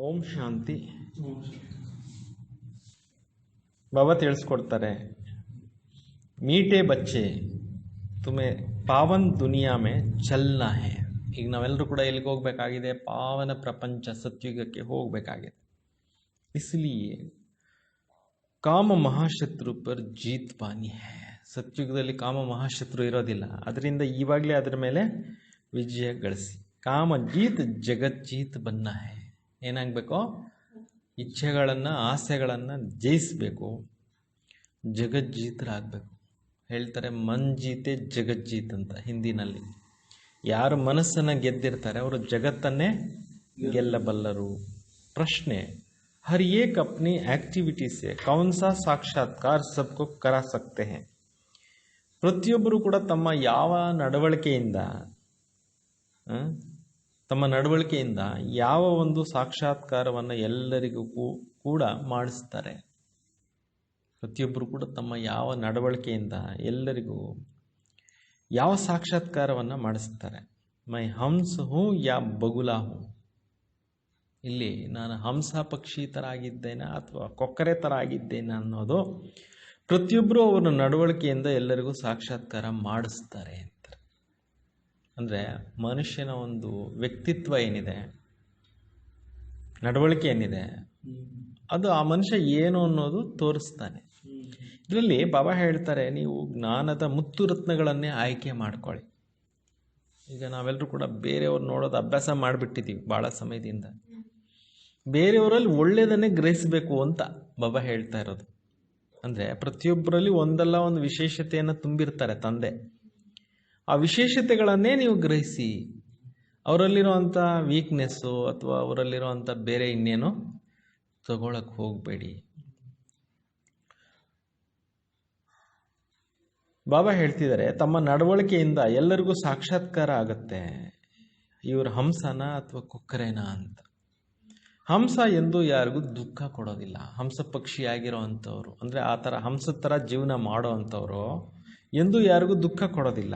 ಓಂ ಶಾಂತಿ. ಬಾಬಾ ತಿಳಿಸ್ಕೊಡ್ತಾರೆ, ಮೀಟೆ ಬಚ್ಚೆ ತುಮೆ ಪಾವನ್ ದುನಿಯಾ ಮೇ ಚಲ್ನಾ ಹೇ. ಈಗ ನಾವೆಲ್ಲರೂ ಕೂಡ ಎಲ್ಲಿಗೆ ಹೋಗಬೇಕಾಗಿದೆ? ಪಾವನ ಪ್ರಪಂಚ ಸತ್ಯುಗಕ್ಕೆ ಹೋಗಬೇಕಾಗಿದೆ. इसलिए ಕಾಮ ಮಹಾಶತ್ರು ಪರ್ ಜೀತ್ ಪಾನಿ ಹೇ. ಸತ್ಯುಗದಲ್ಲಿ ಕಾಮ ಮಹಾಶತ್ರು ಇರೋದಿಲ್ಲ, ಅದರಿಂದ ಇವಾಗಲೇ ಅದರ ಮೇಲೆ ವಿಜಯ ಗಳಿಸಿ. ಕಾಮ ಜೀತ್ ಜಗತ್ ಜೀತ್ ಬನ್ನ ಹೇ. ಏನಾಗಬೇಕು? ಇಚ್ಛೆಗಳನ್ನು, ಆಸೆಗಳನ್ನು ಜಯಿಸಬೇಕು, ಜಗಜ್ಜೀತರಾಗಬೇಕು. ಹೇಳ್ತಾರೆ ಮನ್ ಜೀತೆ ಜಗಜ್ಜೀತ್ ಅಂತ ಹಿಂದಿನಲ್ಲಿ. ಯಾರು ಮನಸ್ಸನ್ನು ಗೆದ್ದಿರ್ತಾರೆ ಅವರು ಜಗತ್ತನ್ನೇ ಗೆಲ್ಲಬಲ್ಲರು. ಪ್ರಶ್ನೆ, हर एक अपनी एक्टिविटी से कौन सा साक्षात्कार सबको करा सकते हैं? ಪ್ರತಿಯೊಬ್ಬರು ಕೂಡ ತಮ್ಮ ಯಾವ ನಡವಳಿಕೆಯಿಂದ ಯಾವ ಒಂದು ಸಾಕ್ಷಾತ್ಕಾರವನ್ನು ಎಲ್ಲರಿಗೂ ಕೂಡ ಮಾಡಿಸ್ತಾರೆ. ಪ್ರತಿಯೊಬ್ಬರು ಕೂಡ ತಮ್ಮ ಯಾವ ನಡವಳಿಕೆಯಿಂದ ಎಲ್ಲರಿಗೂ ಯಾವ ಸಾಕ್ಷಾತ್ಕಾರವನ್ನು ಮಾಡಿಸ್ತಾರೆ. ಮೈ ಹಂಸ ಹೂ ಯಾ ಬಗುಲಾ ಹೂ. ಇಲ್ಲಿ ನಾನು ಹಂಸ ಪಕ್ಷಿ ಥರ ಆಗಿದ್ದೇನೆ ಅಥವಾ ಕೊಕ್ಕರೆ ಥರ ಆಗಿದ್ದೇನೆ ಅನ್ನೋದು ಪ್ರತಿಯೊಬ್ಬರು ಅವರ ನಡವಳಿಕೆಯಿಂದ ಎಲ್ಲರಿಗೂ ಸಾಕ್ಷಾತ್ಕಾರ ಮಾಡಿಸ್ತಾರೆ ಅಂತಾರೆ. ಅಂದರೆ ಮನುಷ್ಯನ ಒಂದು ವ್ಯಕ್ತಿತ್ವ ಏನಿದೆ, ನಡವಳಿಕೆ ಏನಿದೆ, ಅದು ಆ ಮನುಷ್ಯ ಏನು ಅನ್ನೋದು ತೋರಿಸ್ತಾನೆ. ಇದರಲ್ಲಿ ಬಾಬಾ ಹೇಳ್ತಾರೆ, ನೀವು ಜ್ಞಾನದ ಮುತ್ತು ರತ್ನಗಳನ್ನೇ ಆಯ್ಕೆ ಮಾಡ್ಕೊಳ್ಳಿ. ಈಗ ನಾವೆಲ್ಲರೂ ಕೂಡ ಬೇರೆಯವ್ರು ನೋಡೋದು ಅಭ್ಯಾಸ ಮಾಡಿಬಿಟ್ಟಿದ್ದೀವಿ ಭಾಳ ಸಮಯದಿಂದ. ಬೇರೆಯವರಲ್ಲಿ ಒಳ್ಳೆಯದನ್ನೇ ಗ್ರಹಿಸಬೇಕು ಅಂತ ಬಾಬಾ ಹೇಳ್ತಾ ಇರೋದು. ಅಂದರೆ ಪ್ರತಿಯೊಬ್ಬರಲ್ಲಿ ಒಂದಲ್ಲ ಒಂದು ವಿಶೇಷತೆಯನ್ನು ತುಂಬಿರ್ತಾರೆ ತಂದೆ. ಆ ವಿಶೇಷತೆಗಳನ್ನೇ ನೀವು ಗ್ರಹಿಸಿ, ಅವರಲ್ಲಿರುವಂಥ ವೀಕ್ನೆಸ್ಸು ಅಥವಾ ಅವರಲ್ಲಿರುವಂಥ ಬೇರೆ ಇನ್ನೇನು ತಗೊಳಕ್ಕೆ ಹೋಗಬೇಡಿ. ಬಾಬಾ ಹೇಳ್ತಿದ್ದಾರೆ, ತಮ್ಮ ನಡವಳಿಕೆಯಿಂದ ಎಲ್ಲರಿಗೂ ಸಾಕ್ಷಾತ್ಕಾರ ಆಗುತ್ತೆ. ಇವರು ಹಂಸನ ಅಥವಾ ಕೊಕ್ಕರೆನಾ ಅಂತ. ಹಂಸ ಎಂದು ಯಾರಿಗೂ ದುಃಖ ಕೊಡೋದಿಲ್ಲ. ಹಂಸ ಪಕ್ಷಿಯಾಗಿರೋ ಅಂಥವ್ರು, ಅಂದರೆ ಆ ಥರ ಹಂಸದ ಥರ ಜೀವನ ಮಾಡೋ ಅಂಥವ್ರು ಎಂದು ಯಾರಿಗೂ ದುಃಖ ಕೊಡೋದಿಲ್ಲ.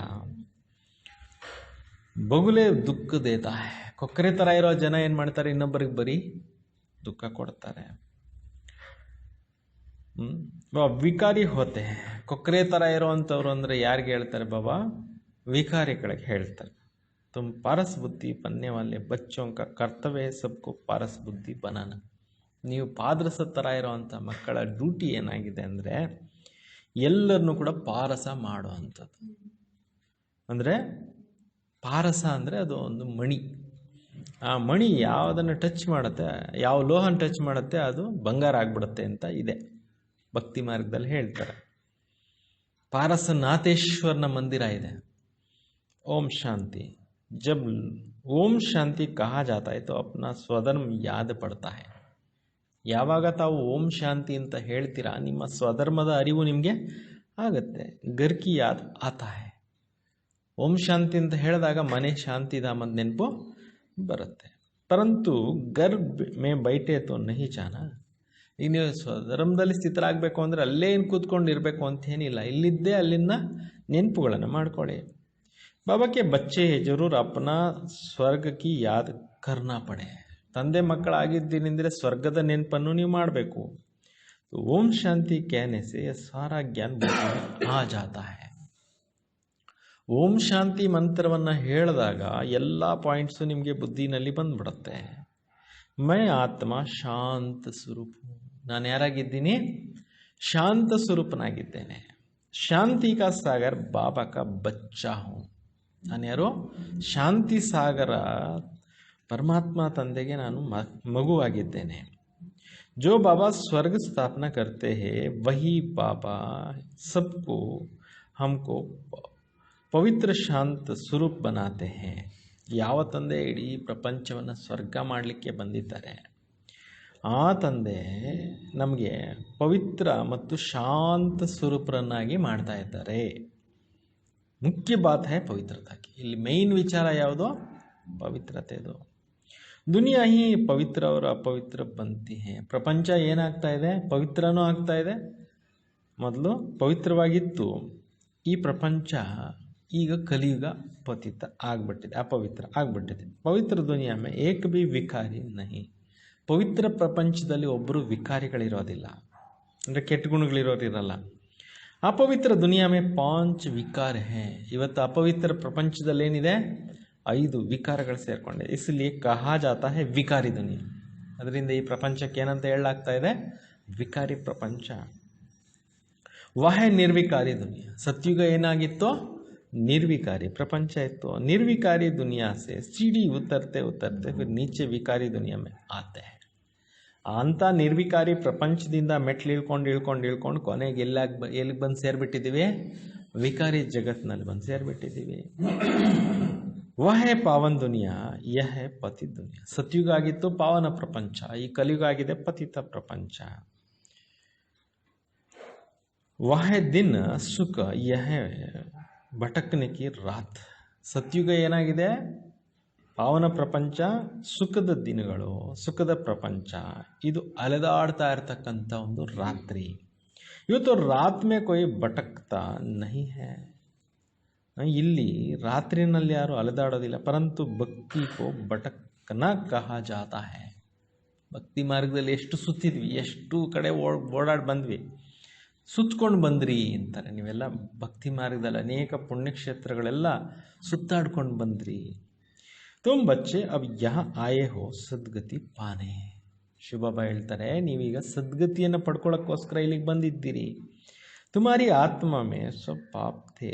ಬಗುಲೆ ದುಃಖ ದೇತಾ ಹೈ. ಕೊಕ್ಕರೆ ಥರ ಇರೋ ಜನ ಏನು ಮಾಡ್ತಾರೆ? ಇನ್ನೊಬ್ಬರಿಗೆ ಬರೀ ದುಃಖ ಕೊಡ್ತಾರೆ. ವಿಕಾರಿ ಹೋತೆ. ಕೊಕ್ಕರೆ ಥರ ಇರೋವಂಥವ್ರು ಅಂದರೆ ಯಾರಿಗೆ ಹೇಳ್ತಾರೆ ಬಾಬಾ? ವಿಕಾರಿಗಳಿಗೆ ಹೇಳ್ತಾರೆ. तुम पारस बुद्धि बनने वाले बच्चों का कर्तव्य है सबको पारस बुद्धि बनाना. ನೀವು ಪಾದರಸ ಥರ ಇರೋವಂಥ ಮಕ್ಕಳ ಡ್ಯೂಟಿ ಏನಾಗಿದೆ ಅಂದರೆ ಎಲ್ಲರನ್ನೂ ಕೂಡ ಪಾರಸ ಮಾಡುವಂಥದ್ದು. ಅಂದರೆ ಪಾರಸ ಅಂದರೆ ಅದು ಒಂದು ಮಣಿ. ಆ ಮಣಿ ಯಾವುದನ್ನು ಟಚ್ ಮಾಡುತ್ತೆ, ಯಾವ ಲೋಹನ ಟಚ್ ಮಾಡುತ್ತೆ ಅದು ಬಂಗಾರ ಆಗಿಬಿಡುತ್ತೆ ಅಂತ ಇದೆ ಭಕ್ತಿ ಮಾರ್ಗದಲ್ಲಿ ಹೇಳ್ತಾರೆ. ಪಾರಸನಾಥೇಶ್ವರನ ಮಂದಿರ ಇದೆ. ಓಂ ಶಾಂತಿ. जब ಓಂ ಶಾಂತಿ ಕಹಾ ಜಾತಾ ಹೈ ತೋ ಅಪ್ನಾ ಸ್ವಧರ್ಮ ಯಾದ ಪಡ್ತಾ ಹೈ. ಯಾವಾಗ ತಾವು ಓಂ ಶಾಂತಿ ಅಂತ ಹೇಳ್ತೀರಾ, ನಿಮ್ಮ ಸ್ವಧರ್ಮದ ಅರಿವು ನಿಮಗೆ ಆಗತ್ತೆ. ಗರ್ ಕಿ ಯಾದ್ ಆತಾ ಹೈ. ಓಂ ಶಾಂತಿ ಅಂತ ಹೇಳಿದಾಗ ಮನೆ ಶಾಂತಿಧಾಮದ ನೆನಪು ಬರುತ್ತೆ. ಪರಂತು ಗರ್ ಮೇ ಬೈಟೆ ತೋ ನಹಿ ಜಾನ. ಈಗ ನೀವು ಸ್ವಧರ್ಮದಲ್ಲಿ ಸ್ಥಿತರಾಗಬೇಕು ಅಂದರೆ ಅಲ್ಲೇ ಏನು ಕೂತ್ಕೊಂಡಿರಬೇಕು ಅಂತೇನಿಲ್ಲ. ಇಲ್ಲಿದ್ದೇ ಅಲ್ಲಿನ ನೆನಪುಗಳನ್ನು ಮಾಡ್ಕೊಳ್ಳಿ. बाबा के बच्चे जरूर अपना ಸ್ವರ್ಗ ಕಿ ಯಾದ್ ಕರ್ನಾ ಪಡೆ. ತಂದೆ ಮಕ್ಕಳಾಗಿದ್ದೀನೆಂದರೆ ಸ್ವರ್ಗದ ನೆನಪನ್ನು ನೀವು ಮಾಡಬೇಕು. ಓಂ ಶಾಂತಿ कहने से सारा ज्ञान आ जाता है. ಓಂ ಶಾಂತಿ ಮಂತ್ರವನ್ನು ಹೇಳಿದಾಗ ಎಲ್ಲ ಪಾಯಿಂಟ್ಸು ನಿಮಗೆ ಬುದ್ಧಿನಲ್ಲಿ ಬಂದ್ಬಿಡುತ್ತೆ. ಮೈ ಆತ್ಮ ಶಾಂತ ಸ್ವರೂಪ. ನಾನು ಯಾರಾಗಿದ್ದೀನಿ? ಶಾಂತ ಸ್ವರೂಪನಾಗಿದ್ದೇನೆ. ಶಾಂತಿ ಕಾ ಸಾಗರ್ ಬಾಬಾ ಕಾ ಬಚ್ಚಾ ಹೂँ. ನಾನು ಯಾರು? ಶಾಂತಿ ಸಾಗರ ಪರಮಾತ್ಮ ತಂದೆಗೆ ನಾನು ಮಗುವಾಗಿದ್ದೇನೆ. ಜೋ ಬಾಬಾ ಸ್ವರ್ಗ ಸ್ಥಾಪನಾ ಕರ್ತೆ ಹೇ ವಹಿ ಬಾಬಾ ಸಬ್ಕೋ ಹಮ್ಕೋ ಪವಿತ್ರ ಶಾಂತ ಸ್ವರೂಪ್ ಬನಾತೆ ಹೇ. ಯಾವ ತಂದೆ ಇಡೀ ಪ್ರಪಂಚವನ್ನು ಸ್ವರ್ಗ ಮಾಡಲಿಕ್ಕೆ ಬಂದಿದ್ದಾರೆ, ಆ ತಂದೆ ನಮಗೆ ಪವಿತ್ರ ಮತ್ತು ಶಾಂತ ಸ್ವರೂಪರನ್ನಾಗಿ ಮಾಡ್ತಾ ಇದ್ದಾರೆ. ಮುಖ್ಯ ಬಾತ್ ಹೈ ಪವಿತ್ರತಾ ಕಿ. ಇಲ್ಲಿ ಮೇನ್ ವಿಚಾರ ಯಾವುದೋ? ಪವಿತ್ರತೆದು. ದುನಿಯಾ ಹಿ ಪವಿತ್ರ और ಅಪವಿತ್ರ ಬಂತಿ ಹೇ. ಪ್ರಪಂಚ ಏನಾಗ್ತಾ ಇದೆ? ಪವಿತ್ರನೂ ಆಗ್ತಾ ಇದೆ. ಮೊದಲು ಪವಿತ್ರವಾಗಿತ್ತು, ಈ ಪ್ರಪಂಚ ಈಗ ಕಲಿಯುಗ ಪತಿತ ಆಗ್ಬಿಟ್ಟಿದೆ, ಅಪವಿತ್ರ ಆಗ್ಬಿಟ್ಟಿದೆ. ಪವಿತ್ರ ದುನಿಯಾ ಮೇ ಏಕ ಭಿ ವಿಕಾರಿ ನಹಿ. ಪವಿತ್ರ ಪ್ರಪಂಚದಲ್ಲಿ ಒಬ್ಬರು ವಿಕಾರಿಗಳಿರೋದಿಲ್ಲ, ಅಂದರೆ ಕೆಟ್ಟ ಗುಣಗಳಿರೋರಿರಲ್ಲ. ಅಪವಿತ್ರ ದುನಿಯಾ ಮೇ 5 ವಿಕಾರ ಹೇ. ಇವತ್ತು ಅಪವಿತ್ರ ಪ್ರಪಂಚದಲ್ಲಿ ಏನಿದೆ? 5 ವಿಕಾರಗಳು ಸೇರಿಕೊಂಡಿದೆ. ಇಸ್ಲಿಯೇ ಕಹಾ ಜಾತಾ ಹೇ ವಿಕಾರಿ ದುನಿಯಾ. ಅದರಿಂದ ಈ ಪ್ರಪಂಚಕ್ಕೆ ಏನಂತ ಹೇಳಲಾಗ್ತಾ ಇದೆ? ವಿಕಾರಿ ಪ್ರಪಂಚ. ವಹೇ ನಿರ್ವಿಕಾರಿ ದುನಿಯಾ. ಸತ್ಯುಗ ಏನಾಗಿತ್ತು? ನಿರ್ವಿಕಾರಿ ಪ್ರಪಂಚ ಇತ್ತು. ನಿರ್ವಿಕಾರಿ ದುನಿಯಾ ಸೆ सीढ़ी उतरते उतरते फिर नीचे विकारी दुनिया में आते हैं. ಅಂತ ನಿರ್ವಿಕಾರಿ ಪ್ರಪಂಚದಿಂದ ಮೆಟ್ಲು ಇಳ್ಕೊಂಡು ಕೊನೆಗೆ ಎಲ್ಲಿಗೆ ಬಂದು ಸೇರಿಬಿಟ್ಟಿದ್ದೀವಿ? ವಿಕಾರಿ ಜಗತ್ನಲ್ಲಿ ಬಂದು ಸೇರಿಬಿಟ್ಟಿದ್ದೀವಿ. ವಹೇ ಪಾವನ್ ದುನಿಯಾ ಯಹ ಪತಿ ದುನಿಯಾ. ಸತ್ಯುಗ ಆಗಿತ್ತು ಪಾವನ ಪ್ರಪಂಚ, ಈ ಕಲಿಯುಗ ಆಗಿದೆ ಪತಿತ ಪ್ರಪಂಚ. ವಹೇ ದಿನ ಸುಖ ಯಹ ಭಟಕನೆ ಕಿ ರಾತ್. ಸತ್ಯುಗ ಏನಾಗಿದೆ? ಪಾವನ ಪ್ರಪಂಚ, ಸುಖದ ದಿನಗಳು, ಸುಖದ ಪ್ರಪಂಚ. ಇದು ಅಲೆದಾಡ್ತಾ ಇರ್ತಕ್ಕಂಥ ಒಂದು ರಾತ್ರಿ. ಇವತ್ತು ರಾತ್ ಮೇ ಕೊಯ್ ಭಟಕ್ತಾ ನಹಿ ಹೇ. ಇಲ್ಲಿ ರಾತ್ರಿನಲ್ಲಿ ಯಾರು ಅಲೆದಾಡೋದಿಲ್ಲ. ಪರಂತು ಭಕ್ತಿ ಕೋ ಭಟಕನ ಕಹಾ ಜಾತಾ ಹೇ. ಭಕ್ತಿ ಮಾರ್ಗದಲ್ಲಿ ಎಷ್ಟು ಸುತ್ತಿದ್ವಿ, ಎಷ್ಟು ಕಡೆ ಓಡಾಡಿ ಬಂದ್ವಿ. ಸುತ್ಕೊಂಡು ಬಂದ್ರಿ ಅಂತಾರೆ. ನೀವೆಲ್ಲ ಭಕ್ತಿ ಮಾರ್ಗದಲ್ಲಿ ಅನೇಕ ಪುಣ್ಯಕ್ಷೇತ್ರಗಳೆಲ್ಲ ಸುತ್ತಾಡ್ಕೊಂಡು ಬಂದ್ರಿ. ತುಮ್ ಬಚ್ಚೆ ಅಬ್ ಯಹ ಆಯೇ ಹೋ ಸದ್ಗತಿ ಪಾನೆ. ಶಿವಬಾಬಾ ಹೇಳ್ತಾರೆ, ನೀವೀಗ ಸದ್ಗತಿಯನ್ನು ಪಡ್ಕೊಳ್ಳೋಕ್ಕೋಸ್ಕರ ಇಲ್ಲಿಗೆ ಬಂದಿದ್ದೀರಿ. ತುಮಾರಿ ಆತ್ಮ ಮೇ ಸಬ್ ಪಾಪ್ ಥೇ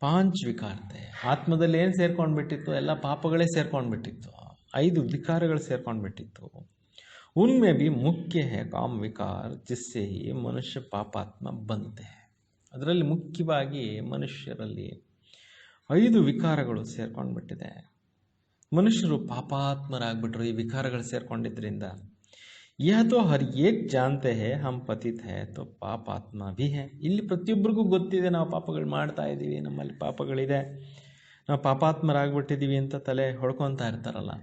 5 ವಿಕಾರ ಥೇ. ಆತ್ಮದಲ್ಲಿ ಏನು ಸೇರ್ಕೊಂಡ್ಬಿಟ್ಟಿತ್ತು? ಎಲ್ಲ ಪಾಪಗಳೇ ಸೇರ್ಕೊಂಡ್ಬಿಟ್ಟಿತ್ತು. 5 ವಿಕಾರಗಳು ಸೇರ್ಕೊಂಡ್ಬಿಟ್ಟಿತ್ತು. उनमें भी मुख्य है काम विकार जिससे ही मनुष्य पापात्मा बनते हैं. ಅದರಲ್ಲಿ ಮುಖ್ಯವಾಗಿ ಮನುಷ್ಯರಲ್ಲಿ 5 ವಿಕಾರಗಳು ಸೇರ್ಕೊಂಡ್ಬಿಟ್ಟಿದೆ. ಮನುಷ್ಯರು ಪಾಪಾತ್ಮರಾಗ್ಬಿಟ್ರು ಈ ವಿಕಾರಗಳು ಸೇರ್ಕೊಂಡಿದ್ರಿಂದ. ಯಹ ತೋ ಹರ್ ಏಕ್ ಜಾನ್ತೆ ಹೇ ಹಮ್ ಪತಿತ್ ಹೇ ತೋ ಪಾಪಾತ್ಮ ಭಿ ಹೇ. ಇಲ್ಲಿ ಪ್ರತಿಯೊಬ್ಬರಿಗೂ ಗೊತ್ತಿದೆ ನಾವು ಪಾಪಗಳು ಮಾಡ್ತಾ ಇದ್ದೀವಿ, ನಮ್ಮಲ್ಲಿ ಪಾಪಗಳಿದೆ, ನಾವು ಪಾಪಾತ್ಮರಾಗ್ಬಿಟ್ಟಿದ್ದೀವಿ ಅಂತ ತಲೆ ಹೊಡ್ಕೊತಾ ಇರ್ತಾರಲ್ಲ.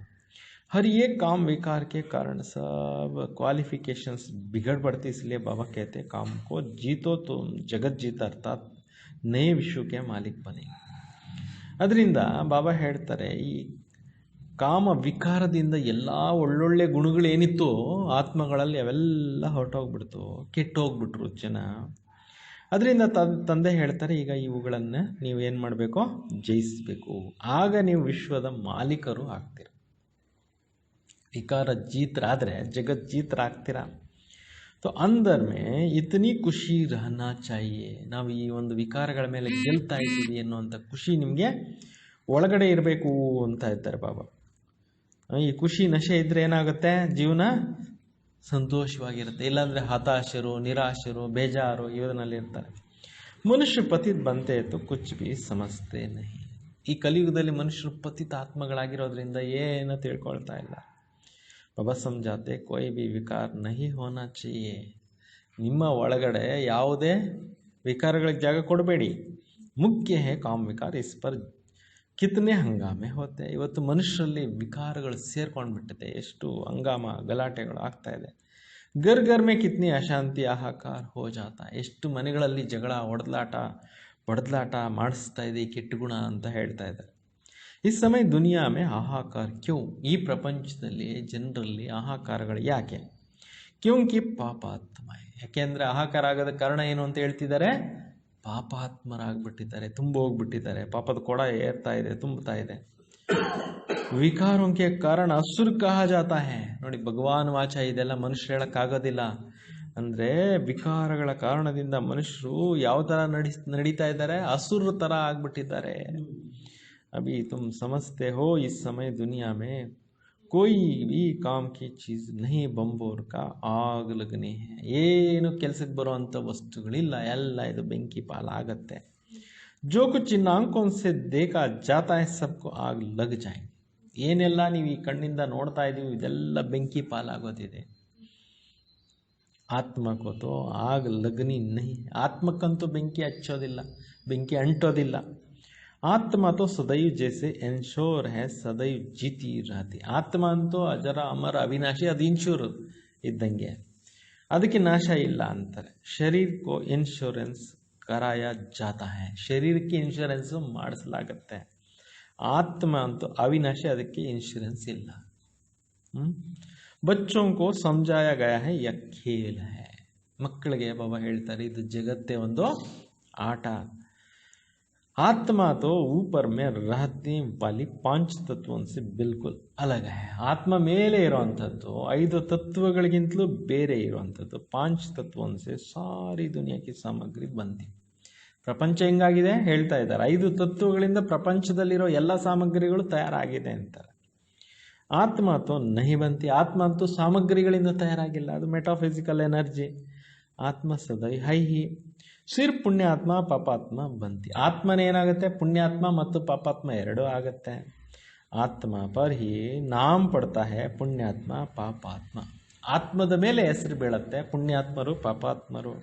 हर एक काम विकार के कारण सब क्वालिफिकेशंस बिगड़ पड़ती. इसलिए बाबा कहते हैं काम को जीतो तो जगत जीता, अर्थात नए विश्व के मालिक बने. ಅದರಿಂದ ಬಾಬಾ ಹೇಳ್ತಾರೆ, ಈ ಕಾಮ ವಿಕಾರದಿಂದ ಎಲ್ಲ ಒಳ್ಳೊಳ್ಳೆ ಗುಣಗಳೇನಿತ್ತು ಆತ್ಮಗಳಲ್ಲಿ ಅವೆಲ್ಲ ಹೊರಟೋಗ್ಬಿಡ್ತು, ಕೆಟ್ಟೋಗ್ಬಿಟ್ರು ಜನ. ಅದರಿಂದ ತಂದೆ ಹೇಳ್ತಾರೆ, ಈಗ ಇವುಗಳನ್ನು ನೀವು ಏನು ಮಾಡಬೇಕು? ಜಯಿಸಬೇಕು. ಆಗ ನೀವು ವಿಶ್ವದ ಮಾಲೀಕರು ಆಗ್ತೀರ. ವಿಕಾರ जीतराದ್ರೆ जगत जीतराಗ್ತೀರಾ. तो अंदर में इतनी खुशी रहना चाहिए. ನಾವು ಈ ಒಂದು ವಿಕಾರಗಳ ಮೇಲೆ ಗೆಲ್ತಾ ಇದ್ದೀವಿ ಅನ್ನುವಂಥ ಖುಷಿ ನಿಮಗೆ ಒಳಗಡೆ ಇರಬೇಕು ಅಂತ ಇದ್ದಾರೆ ಬಾಬಾ. ಈ ಖುಷಿ ನಶೆ ಇದ್ದರೆ ಏನಾಗುತ್ತೆ? ಜೀವನ ಸಂತೋಷವಾಗಿರುತ್ತೆ. ಇಲ್ಲಾಂದರೆ ಹತಾಶರು, ನಿರಾಶರು, ಬೇಜಾರು ಇವನಲ್ಲಿ ಇರ್ತಾರೆ. ಮನುಷ್ಯ ಪತಿತ್ ಬಂತೆ ತೋ ಕುಚ್ ಭಿ ಸಮಜ್ತೆ ನಹಿ. ಈ ಕಲಿಯುಗದಲ್ಲಿ ಮನುಷ್ಯರು ಪತಿತ ಆತ್ಮಗಳಾಗಿರೋದ್ರಿಂದ ಏನು ತಿಳ್ಕೊಳ್ತಾ ಇಲ್ಲ. ಬಾಬಾ ಸಮಜಾತೆ ಕೋಯಿ ಭಿ ವಿಕಾರ ನಹಿ ಹೋನಾ ಚಾಹಿಯೆ. ನಿಮ್ಮ ಒಳಗಡೆ ಯಾವುದೇ ವಿಕಾರಗಳಿಗೆ ಜಾಗ ಕೊಡಬೇಡಿ. ಮುಖ್ಯ ಹೇ ಕಾಮ್ ವಿಕಾರ. ಇಸ್ ಪರ್ ಕಿತನೆ ಹಂಗಾಮೆ ಹೋತೆ. ಇವತ್ತು ಮನುಷ್ಯರಲ್ಲಿ ವಿಕಾರಗಳು ಸೇರ್ಕೊಂಡ್ಬಿಟ್ಟಿದೆ. ಎಷ್ಟು ಹಂಗಾಮ ಗಲಾಟೆಗಳು ಆಗ್ತಾ ಇದೆ. ಗರ್ ಗರ್ ಮೇ ಕಿತ್ನಿ ಅಶಾಂತಿ ಹಾಹಾಕಾರ ಹೋ ಜಾತ. ಎಷ್ಟು ಮನೆಗಳಲ್ಲಿ ಜಗಳ, ಬಡದಲಾಟ ಮಾಡಿಸ್ತಾ ಇದೆ ಈ ಕೆಟ್ಟ ಗುಣ ಅಂತ ಹೇಳ್ತಾ ಇದ್ದಾರೆ. ಈ ಸಮಯ ದುನಿಯಾ ಮೇ ಹಾಹಾಕಾರ ಕ್ಯೂ. ಈ ಪ್ರಪಂಚದಲ್ಲಿ ಜನರಲ್ಲಿ ಹಾಹಾಕಾರಗಳು ಯಾಕೆ? ಕ್ಯೂಂಕಿ ಪಾಪಾತ್ಮ. ಯಾಕೆಂದರೆ ಹಾಹಾಕಾರ ಆಗೋದ ಕಾರಣ ಏನು ಅಂತ ಹೇಳ್ತಿದ್ದಾರೆ? ಪಾಪಾತ್ಮರಾಗ್ಬಿಟ್ಟಿದ್ದಾರೆ, ಹೋಗ್ಬಿಟ್ಟಿದ್ದಾರೆ. ಪಾಪದ ಕೊಡ ಏರ್ತಾ ಇದೆ, ತುಂಬುತ್ತಾ ಇದೆ. ವಿಕಾರೋಂಕೆ ಕಾರಣ ಅಸುರ್ ಕಹಾ ಜಾತಾ ಹೇ. ನೋಡಿ, ಭಗವಾನ್ ವಾಚ ಇದೆಲ್ಲ ಮನುಷ್ಯರು ಹೇಳೋಕ್ಕಾಗೋದಿಲ್ಲ. ಅಂದರೆ ವಿಕಾರಗಳ ಕಾರಣದಿಂದ ಮನುಷ್ಯರು ಯಾವ ಥರ ನಡೀತಾ ಇದ್ದಾರೆ? ಅಸುರ ಥರ ಆಗ್ಬಿಟ್ಟಿದ್ದಾರೆ. अभी तुम समझते हो इस समय दुनिया में कोई भी काम की चीज़ नहीं, बंबोर का आग लगने है. ಏನು ಕೆಲಸಕ್ಕೆ ಬರುವಂಥ ವಸ್ತುಗಳಿಲ್ಲ, ಎಲ್ಲ ಇದು ಬೆಂಕಿ ಪಾಲಾಗತ್ತೆ. जो कुछ इन आंखों से देखा जाता है सबको आग लग जाएंगे. ಏನೆಲ್ಲ ನೀವು ಈ ಕಣ್ಣಿಂದ ನೋಡ್ತಾ ಇದ್ದೀವಿ ಇದೆಲ್ಲ ಬೆಂಕಿ ಪಾಲಾಗೋದಿದೆ. ಆತ್ಮಕ್ಕೋ ಆಗ ಲಗ್ನಿ ನಹಿ. ಆತ್ಮಕ್ಕಂತೂ ಬೆಂಕಿ ಹಚ್ಚೋದಿಲ್ಲ, ಬೆಂಕಿ ಅಂಟೋದಿಲ್ಲ. ಆತ್ಮ ತೋ ಸದೈವ್ ಜೈಸೆ ಎನ್ಶೋರ್ ಹೇ ಸದೈವ್ ಜೀತಿ रहती. ಆತ್ಮ ಅಂತೂ ಅಜರ ಅಮರ ಅವಿನಾಶಿ, ಅದು ಇನ್ಶೂರ್ ಇದ್ದಂಗೆ, ಅದಕ್ಕೆ ನಾಶ ಇಲ್ಲ ಅಂತಾರೆ. ಶರೀರ್ ಕೋ ಇನ್ಶೂರೆನ್ಸ್ ಕರಾಯ ಜಾತಾ ಹೇ. ಶರೀರಕ್ಕೆ ಇನ್ಶೂರೆನ್ಸು ಮಾಡಿಸಲಾಗತ್ತೆ. ಆತ್ಮ ಅಂತೂ ಅವಿನಾಶಿ, ಅದಕ್ಕೆ ಇನ್ಶೂರೆನ್ಸ್ ಇಲ್ಲ. बच्चों को समझाया गया है यह खेल है. ಮಕ್ಕಳಿಗೆ ಬಾಬಾ ಹೇಳ್ತಾರೆ ಇದು ಜಗತ್ತೇ ಒಂದು ಆಟ. आत्मा तो ऊपर में रहने वाली 5 तत्वों से बिल्कुल अलग है. ಆತ್ಮ ಮೇಲೆ ಇರುವಂಥದ್ದು 5 ತತ್ವಗಳಿಗಿಂತಲೂ ಬೇರೆ ಇರುವಂಥದ್ದು. 5 तत्वों से सारी दुनिया की सामग्री बनती. ಪ್ರಪಂಚ ಹೆಂಗಾಗಿದೆ ಹೇಳ್ತಾ ಇದ್ದಾರೆ, 5 ತತ್ವಗಳಿಂದ ಪ್ರಪಂಚದಲ್ಲಿರೋ ಎಲ್ಲ ಸಾಮಗ್ರಿಗಳು ತಯಾರಾಗಿದೆ ಅಂತಾರೆ. ಆತ್ಮ ತೋ ನಹಿ ಬಂತಿ, ಆತ್ಮ ಅಂತೂ ಸಾಮಗ್ರಿಗಳಿಂದ ತಯಾರಾಗಿಲ್ಲ, ಅದು ಮೆಟಾಫಿಸಿಕಲ್ ಎನರ್ಜಿ. ಆತ್ಮ ಸದೈ ಹೈ ಹಿ. ಸಿರ್ಫ್ ಪುಣ್ಯಾತ್ಮ ಪಾಪಾತ್ಮ ಬಂತಿ. ಆತ್ಮನೇನಾಗುತ್ತೆ, ಪುಣ್ಯಾತ್ಮ ಮತ್ತು ಪಾಪಾತ್ಮ ಎರಡೂ ಆಗುತ್ತೆ. ಆತ್ಮ ಪರ್ ಹಿ ನಾಮ್ ಪಡ್ತಾ ಹೇ ಪುಣ್ಯಾತ್ಮ ಪಾಪಾತ್ಮ. ಆತ್ಮದ ಮೇಲೆ ಹೆಸರು ಬೀಳತ್ತೆ ಪುಣ್ಯಾತ್ಮರು ಪಾಪಾತ್ಮರು.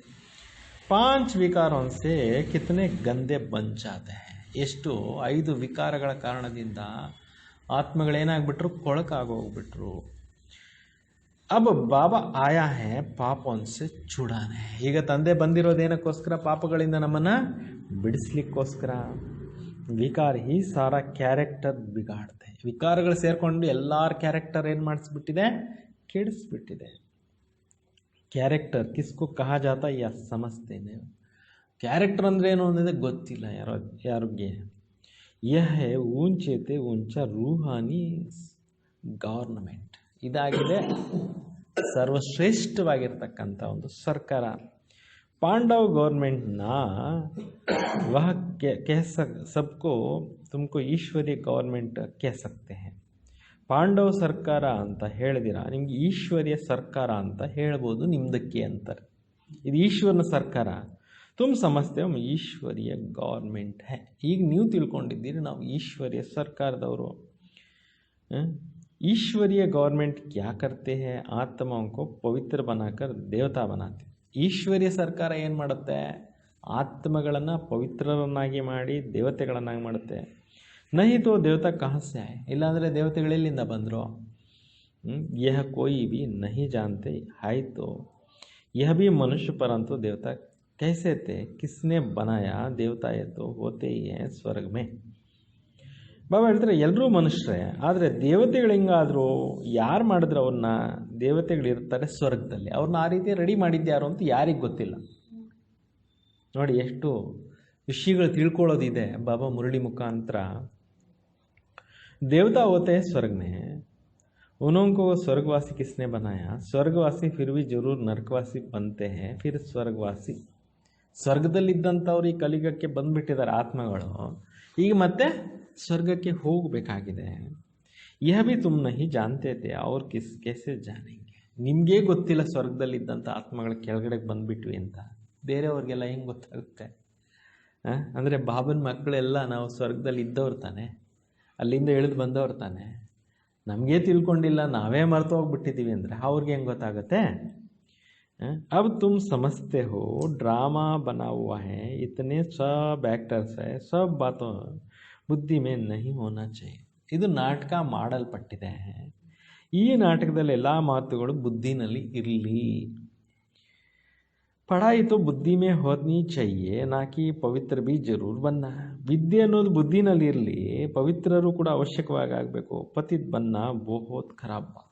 5 ವಿಕಾರೋं से कितने गंदे बन जाते हैं. ಎಷ್ಟು 5 ವಿಕಾರಗಳ ಕಾರಣದಿಂದ ಆತ್ಮಗಳೇನಾಗ್ಬಿಟ್ರು, ಕೊಳಕಾಗೋಗ್ಬಿಟ್ರು. अब ಬಾಬಾ ಆಯಾ ಹೇ ಪಾಪೋನ್ ಸೆ ಚುಡಾನೆ. ಈಗ ತಂದೆ ಬಂದಿರೋದೇನಕ್ಕೋಸ್ಕರ, ಪಾಪಗಳಿಂದ ನಮ್ಮನ್ನು ಬಿಡಿಸ್ಲಿಕ್ಕೋಸ್ಕರ. ವಿಕಾರ ಹಿ ಸಾರಾ ಕ್ಯಾರೆಕ್ಟರ್ ಬಿಗಾಡ್ತೆ. ವಿಕಾರಗಳು ಸೇರಿಕೊಂಡು ಎಲ್ಲರ ಕ್ಯಾರೆಕ್ಟರ್ ಏನು ಮಾಡಿಸ್ಬಿಟ್ಟಿದೆ, ಕೆಡಿಸ್ಬಿಟ್ಟಿದೆ. ಕ್ಯಾರೆಕ್ಟರ್ ಕಿಸ್ಕೋ ಕಹಾ ಜಾತಾ ಯಾ ಸಮಜ್ತೇನೆ. ಕ್ಯಾರೆಕ್ಟರ್ ಅಂದರೆ ಏನು ಅನ್ನೋದೇ ಗೊತ್ತಿಲ್ಲ ಯಾರಿಗೆ. ಯಹ ಹೇ ಊಂಚೆತೆ ಊಂಚ ರೂಹಾನಿ ಗವರ್ನಮೆಂಟ್. ಇದಾಗಿದೆ ಸರ್ವಶ್ರೇಷ್ಠವಾಗಿರ್ತಕ್ಕಂಥ ಒಂದು ಸರ್ಕಾರ. ಪಾಂಡವ್ ಗೌರ್ಮೆಂಟ್ನ ವಹ ಸಬ್ಕೋ ತುಮಕೋ ಈಶ್ವರೀಯ ಗೌರ್ಮೆಂಟ್ ಕಹ ಸಕ್ತೆ ಹೇ. ಪಾಂಡವ ಸರ್ಕಾರ ಅಂತ ಹೇಳಿದಿರ, ನಿಮ್ಗೆ ಈಶ್ವರ್ಯ ಸರ್ಕಾರ ಅಂತ ಹೇಳ್ಬೋದು ನಿಮ್ದಕ್ಕೆ ಅಂತಾರೆ. ಇದು ಈಶ್ವರನ ಸರ್ಕಾರ. ತುಮ್ ಸಮಜ್ತೆ ಹೋ ಈಶ್ವರ್ಯ ಗೌರ್ಮೆಂಟ್ ಹೇ. ಈಗ ನೀವು ತಿಳ್ಕೊಂಡಿದ್ದೀರಿ ನಾವು ಈಶ್ವರ್ಯ ಸರ್ಕಾರದವರು. ईश्वरीय गवर्नमेंट क्या करते हैं, आत्माओं को पवित्र बनाकर देवता बनाते. ಈಶ್ವರ್ಯ ಸರ್ಕಾರ ಏನು ಮಾಡುತ್ತೆ, ಆತ್ಮಗಳನ್ನು ಪವಿತ್ರರನ್ನಾಗಿ ಮಾಡಿ ದೇವತೆಗಳನ್ನಾಗಿ ಮಾಡುತ್ತೆ. ನಹಿ ತೋ ದೇವತಾ ಕಹಾಸೆ ಆಯೆ. ಇಲ್ಲಾಂದರೆ ದೇವತೆಗಳೆಲ್ಲಿಂದ ಬಂದರು. ಯಹ ಕೋಯಿ ಭಿ ನಹಿ ಜಾನ್ತೆ ಹಾಯ್ ತೋ ಯಹ ಭಿ ಮನುಷ್ಯ ಪರಂತು ದೇವತಾ ಕೈಸೆ ಥೆ, ಕಿಸ್ನೆ ಬನಾಯಾ ದೇವತಾ ಯೇ ತೋ ಹೋತೆ ಹಿ ಹೈ ಸ್ವರ್ಗ ಮೇ. ಬಾಬಾ ಹೇಳ್ತಾರೆ ಎಲ್ಲರೂ ಮನುಷ್ಯರೇ, ಆದರೆ ದೇವತೆಗಳು ಹೆಂಗಾದರೂ, ಯಾರು ಮಾಡಿದ್ರು ಅವ್ರನ್ನ, ದೇವತೆಗಳಿರ್ತಾರೆ ಸ್ವರ್ಗದಲ್ಲಿ. ಅವ್ರನ್ನ ಆ ರೀತಿ ರೆಡಿ ಮಾಡಿದ್ಯಾರು ಅಂತ ಯಾರಿಗೆ ಗೊತ್ತಿಲ್ಲ. ನೋಡಿ ಎಷ್ಟು ವಿಷಯಗಳು ತಿಳ್ಕೊಳ್ಳೋದಿದೆ ಬಾಬಾ ಮುರಳಿ ಮುಖಾಂತರ. ದೇವತಾ ಹೋತೆ ಸ್ವರ್ಗ ಮೇ, उनको स्वर्गवासी किसने बनाया, स्वर्गवासी फिर भी जरूर नरकवासी बनते हैं, फिर स्वर्गवासी. ಸ್ವರ್ಗದಲ್ಲಿದ್ದಂಥವ್ರು ಈ ಕಲಿಗಕ್ಕೆ ಬಂದುಬಿಟ್ಟಿದ್ದಾರೆ ಆತ್ಮಗಳು, ಈಗ ಮತ್ತೆ ಸ್ವರ್ಗಕ್ಕೆ ಹೋಗಬೇಕಾಗಿದೆ. ಯಹ ಭಿ ತುಮ್ ನಹಿ ಜಾನ್ತೆ ಥೆ ಅವ್ರು कैसे ಜಾನೆಂಗೆ. ನಿಮಗೇ ಗೊತ್ತಿಲ್ಲ ಸ್ವರ್ಗದಲ್ಲಿದ್ದಂಥ ಆತ್ಮಗಳು ಕೆಳಗಡೆ ಬಂದುಬಿಟ್ವಿ ಅಂತ, ಬೇರೆಯವ್ರಿಗೆಲ್ಲ ಹೆಂಗೆ ಗೊತ್ತಾಗುತ್ತೆ? ಅಂದರೆ ಬಾಬನ ಮಕ್ಕಳೆಲ್ಲ ನಾವು ಸ್ವರ್ಗದಲ್ಲಿ ಇದ್ದವ್ರು ತಾನೆ, ಅಲ್ಲಿಂದ ಇಳಿದು ಬಂದವ್ರು ತಾನೆ. ನಮಗೇ ತಿಳ್ಕೊಂಡಿಲ್ಲ, ನಾವೇ ಮರೆತು ಹೋಗ್ಬಿಟ್ಟಿದ್ದೀವಿ ಅಂದರೆ ಅವ್ರಿಗೆ ಹೆಂಗೆ ಗೊತ್ತಾಗುತ್ತೆ? अब तुम समझते हो ड्रामा बना हुआ है, इतने सब एक्टर्स है, सब बातों बुद्धि में नहीं होना चाहिए. ಇದು ನಾಟಕ ಮಾಡಲ್ಪಟ್ಟಿದೆ. ಈ ನಾಟಕದಲ್ಲಿ ಎಲ್ಲ ಮಾತುಗಳು ಬುದ್ಧಿನಲ್ಲಿ ಇರಲಿ. ಪढ़ाई तो बुद्धि में होनी चाहिए, ना कि ಪವಿತ್ರ भी जरूर बनना. ವಿದ್ಯೆ ಅನ್ನೋದು ಬುದ್ಧಿನಲ್ಲಿ ಇರಲಿ, ಪವಿತ್ರರು ಕೂಡ ಅವಶ್ಯಕವಾಗಿ ಆಗಬೇಕು. ಪತಿತ್ ಬನ್ನ ಬಹುತ್ ಖರಾಬ್ ಬಾತ್.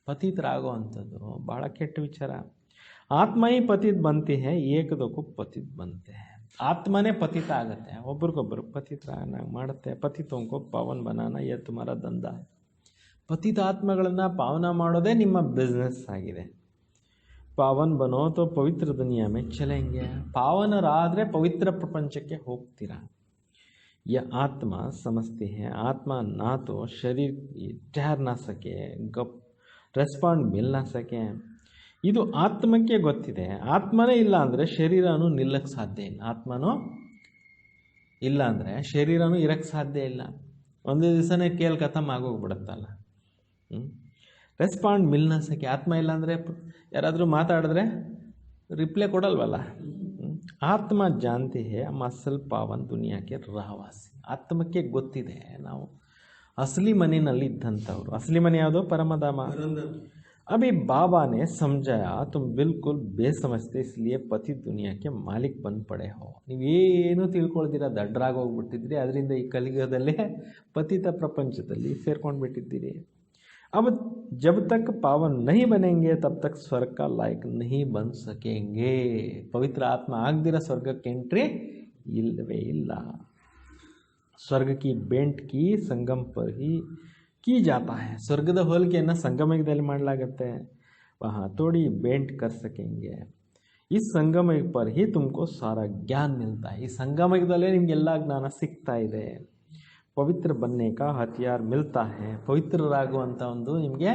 ಪತಿತರಾಗೋ ಅಂಥದ್ದು ಭಾಳ ಕೆಟ್ಟ ವಿಚಾರ. ಆತ್ಮ ಹಿ ಪತಿತ್ ಬಂತಿ ಹೇ, ಏಕದಕ್ಕೂ ಪತಿತ್ ಬಂತೆ. ಆತ್ಮನೇ ಪತಿತ ಆಗುತ್ತೆ, ಒಬ್ರಿಗೊಬ್ಬರು ಪತಿತರಾಗಿ ಮಾಡುತ್ತೆ. ಪತಿತೋಂಕೋ ಪಾವನ್ ಬನಾನ ಯೇ ತುಮಾರ ದಂಧ. ಪತಿತ ಆತ್ಮಗಳನ್ನು ಪಾವನ ಮಾಡೋದೇ ನಿಮ್ಮ ಬಿಸ್ನೆಸ್ ಆಗಿದೆ. ಪಾವನ್ ಬನೋ ತೋ ಪವಿತ್ರ ದುನಿಯಾ ಮೇ ಚಲೆಂಗೆ. ಪಾವನರಾದರೆ ಪವಿತ್ರ ಪ್ರಪಂಚಕ್ಕೆ ಹೋಗ್ತೀರಾ. ಯ ಆತ್ಮ ಸಮಜ್ತೆ ಹೇ, ಆತ್ಮ ನಾ ತೋ ಶರೀರ್ ठहर ना सके, ಗಪ್ ರೆಸ್ಪಾಂಡ್ ಮಿಲ್ ನಾ ಸಕೆ. ಇದು ಆತ್ಮಕ್ಕೆ ಗೊತ್ತಿದೆ. ಆತ್ಮನೇ ಇಲ್ಲ ಅಂದರೆ ಶರೀರನೂ ನಿಲ್ಲಕ್ಕೆ ಸಾಧ್ಯ ಇಲ್ಲ. ಆತ್ಮನೂ ಇಲ್ಲ ಅಂದರೆ ಶರೀರನೂ ಇರೋಕ್ಕೆ ಸಾಧ್ಯ ಇಲ್ಲ. ಒಂದು ದಿವಸನೇ ಕೇಳಿ ಖತಮ್ ಆಗೋಗ್ಬಿಡುತ್ತಲ್ಲ. ರೆಸ್ಪಾಂಡ್ ಮಿಲ್ನ ಸಕೆ. ಆತ್ಮ ಇಲ್ಲ ಅಂದರೆ ಯಾರಾದರೂ ಮಾತಾಡಿದ್ರೆ ರಿಪ್ಲೈ ಕೊಡಲ್ವಲ್ಲ. ಆತ್ಮ ಜಾನ್ತಿ ಹೇ ಹಮ್ ಅಸಲ್ ಪಾವನ್ ದುನಿಯಾಕ್ಕೆ ರಹವಾಸಿ. ಆತ್ಮಕ್ಕೆ ಗೊತ್ತಿದೆ ನಾವು ಅಸಲಿ ಮನೆಯಲ್ಲಿ ಇದ್ದಂಥವ್ರು. ಅಸಲಿ ಮನೆ ಯಾವುದೋ ಪರಮಧಾಮ. अभी बाबा ने समझाया तुम बिल्कुल बेसमझते, इसलिए पति दुनिया के मालिक बन पड़े हो. ನೀವೇನು ತಿಳ್ಕೊಳ್ದಿರ ದಡ್ಡರಾಗಿ ಹೋಗ್ಬಿಟ್ಟಿದ್ರಿ, ಅದರಿಂದ ಈ ಕಲಿಯುಗದಲ್ಲೇ ಪತಿತ ಪ್ರಪಂಚದಲ್ಲಿ ಸೇರ್ಕೊಂಡು ಬಿಟ್ಟಿದ್ದೀರಿ. अब जब तक पावन नहीं बनेंगे तब तक स्वर्ग का लायक नहीं बन सकेंगे. ಪವಿತ್ರ ಆತ್ಮ ಆಗದಿರ ಸ್ವರ್ಗಕ್ಕೆ ಎಂಟ್ರಿ ಇಲ್ಲವೇ ಇಲ್ಲ. ಸ್ವರ್ಗ की बेंट की संगम पर ही की जाता है. ಸ್ವರ್ಗದ ಹೋಲಿಕೆಯನ್ನು ಸಂಗಮದಲ್ಲಿ ಮಾಡಲಾಗುತ್ತೆ. वहाँ थोड़ी बेंट कर सकेंगे. इस संगम पर ही तुमको सारा ज्ञान मिलता है. ಈ ಸಂಗಮದಲ್ಲೇ ನಿಮಗೆಲ್ಲ ಜ್ಞಾನ ಸಿಗ್ತಾ ಇದೆ. ಪವಿತ್ರ बनने का हथियार मिलता है. ಪವಿತ್ರರಾಗುವಂಥ ಒಂದು ನಿಮಗೆ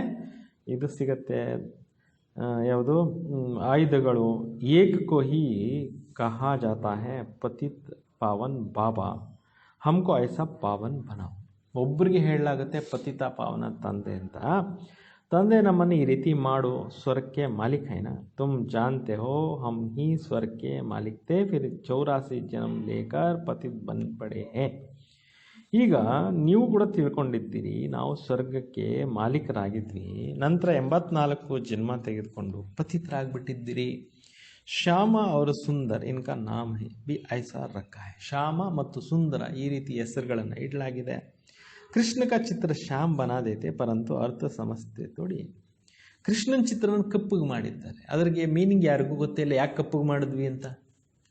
ಇದು ಸಿಗತ್ತೆ. ಯಾವುದು ಆಯುಧಗಳು. ಏಕ ಕೋ ಹಿ ಕಹಾ ಜಾತಾ ಹೈ ಪತಿತ್ ಪಾವನ್ ಬಾಬಾ ಹಮ್ಕೋ ಐಸಾ ಪಾವನ್ ಬನಾವ್. ಒಬ್ಬರಿಗೆ ಹೇಳಲಾಗುತ್ತೆ ಪತಿತ ಪಾವನ ತಂದೆ ಅಂತ. ತಂದೆ ನಮ್ಮನ್ನು ಈ ರೀತಿ ಮಾಡು. स्वर्ग के मालिक है ना. तुम जानते हो हम ही स्वर्ग के मालिक थे, फिर 84 जन्म लेकर पतित बन पड़े हैं. ಈಗ ನೀವು ಕೂಡ ತಿಳ್ಕೊಂಡಿದ್ದೀರಿ ನಾವು ಸ್ವರ್ಗಕ್ಕೆ ಮಾಲೀಕರಾಗಿದ್ವಿ, ನಂತರ 84 ಜನ್ಮ ತೆಗೆದುಕೊಂಡು ಪತಿತರಾಗ್ಬಿಟ್ಟಿದ್ದೀರಿ. ಶ್ಯಾಮ ಅವರು ಸುಂದರ್ ಇನ್ಕಾ ನಾಮ್ ಹೈ ಬಿ ಐಸಾ ರಖಾ ಹೈ. ಶ್ಯಾಮ ಮತ್ತು ಸುಂದರ ಈ ರೀತಿ ಹೆಸರುಗಳನ್ನು ಇಡಲಾಗಿದೆ. ಕೃಷ್ಣ ಕಾ ಚಿತ್ರ ಶ್ಯಾಮ್ ಬನಾ ದೇತೆ ಪರಂತು ಅರ್ಥ ಸಮಸ್ತೆ ತೋಡಿ. ಕೃಷ್ಣನ ಚಿತ್ರವನ್ನು ಕಪ್ಪಗೆ ಮಾಡಿದ್ದಾರೆ, ಅದರಿಗೆ ಮೀನಿಂಗ್ ಯಾರಿಗೂ ಗೊತ್ತಿಲ್ಲ ಯಾಕೆ ಕಪ್ಪಗೆ ಮಾಡಿದ್ವಿ ಅಂತ.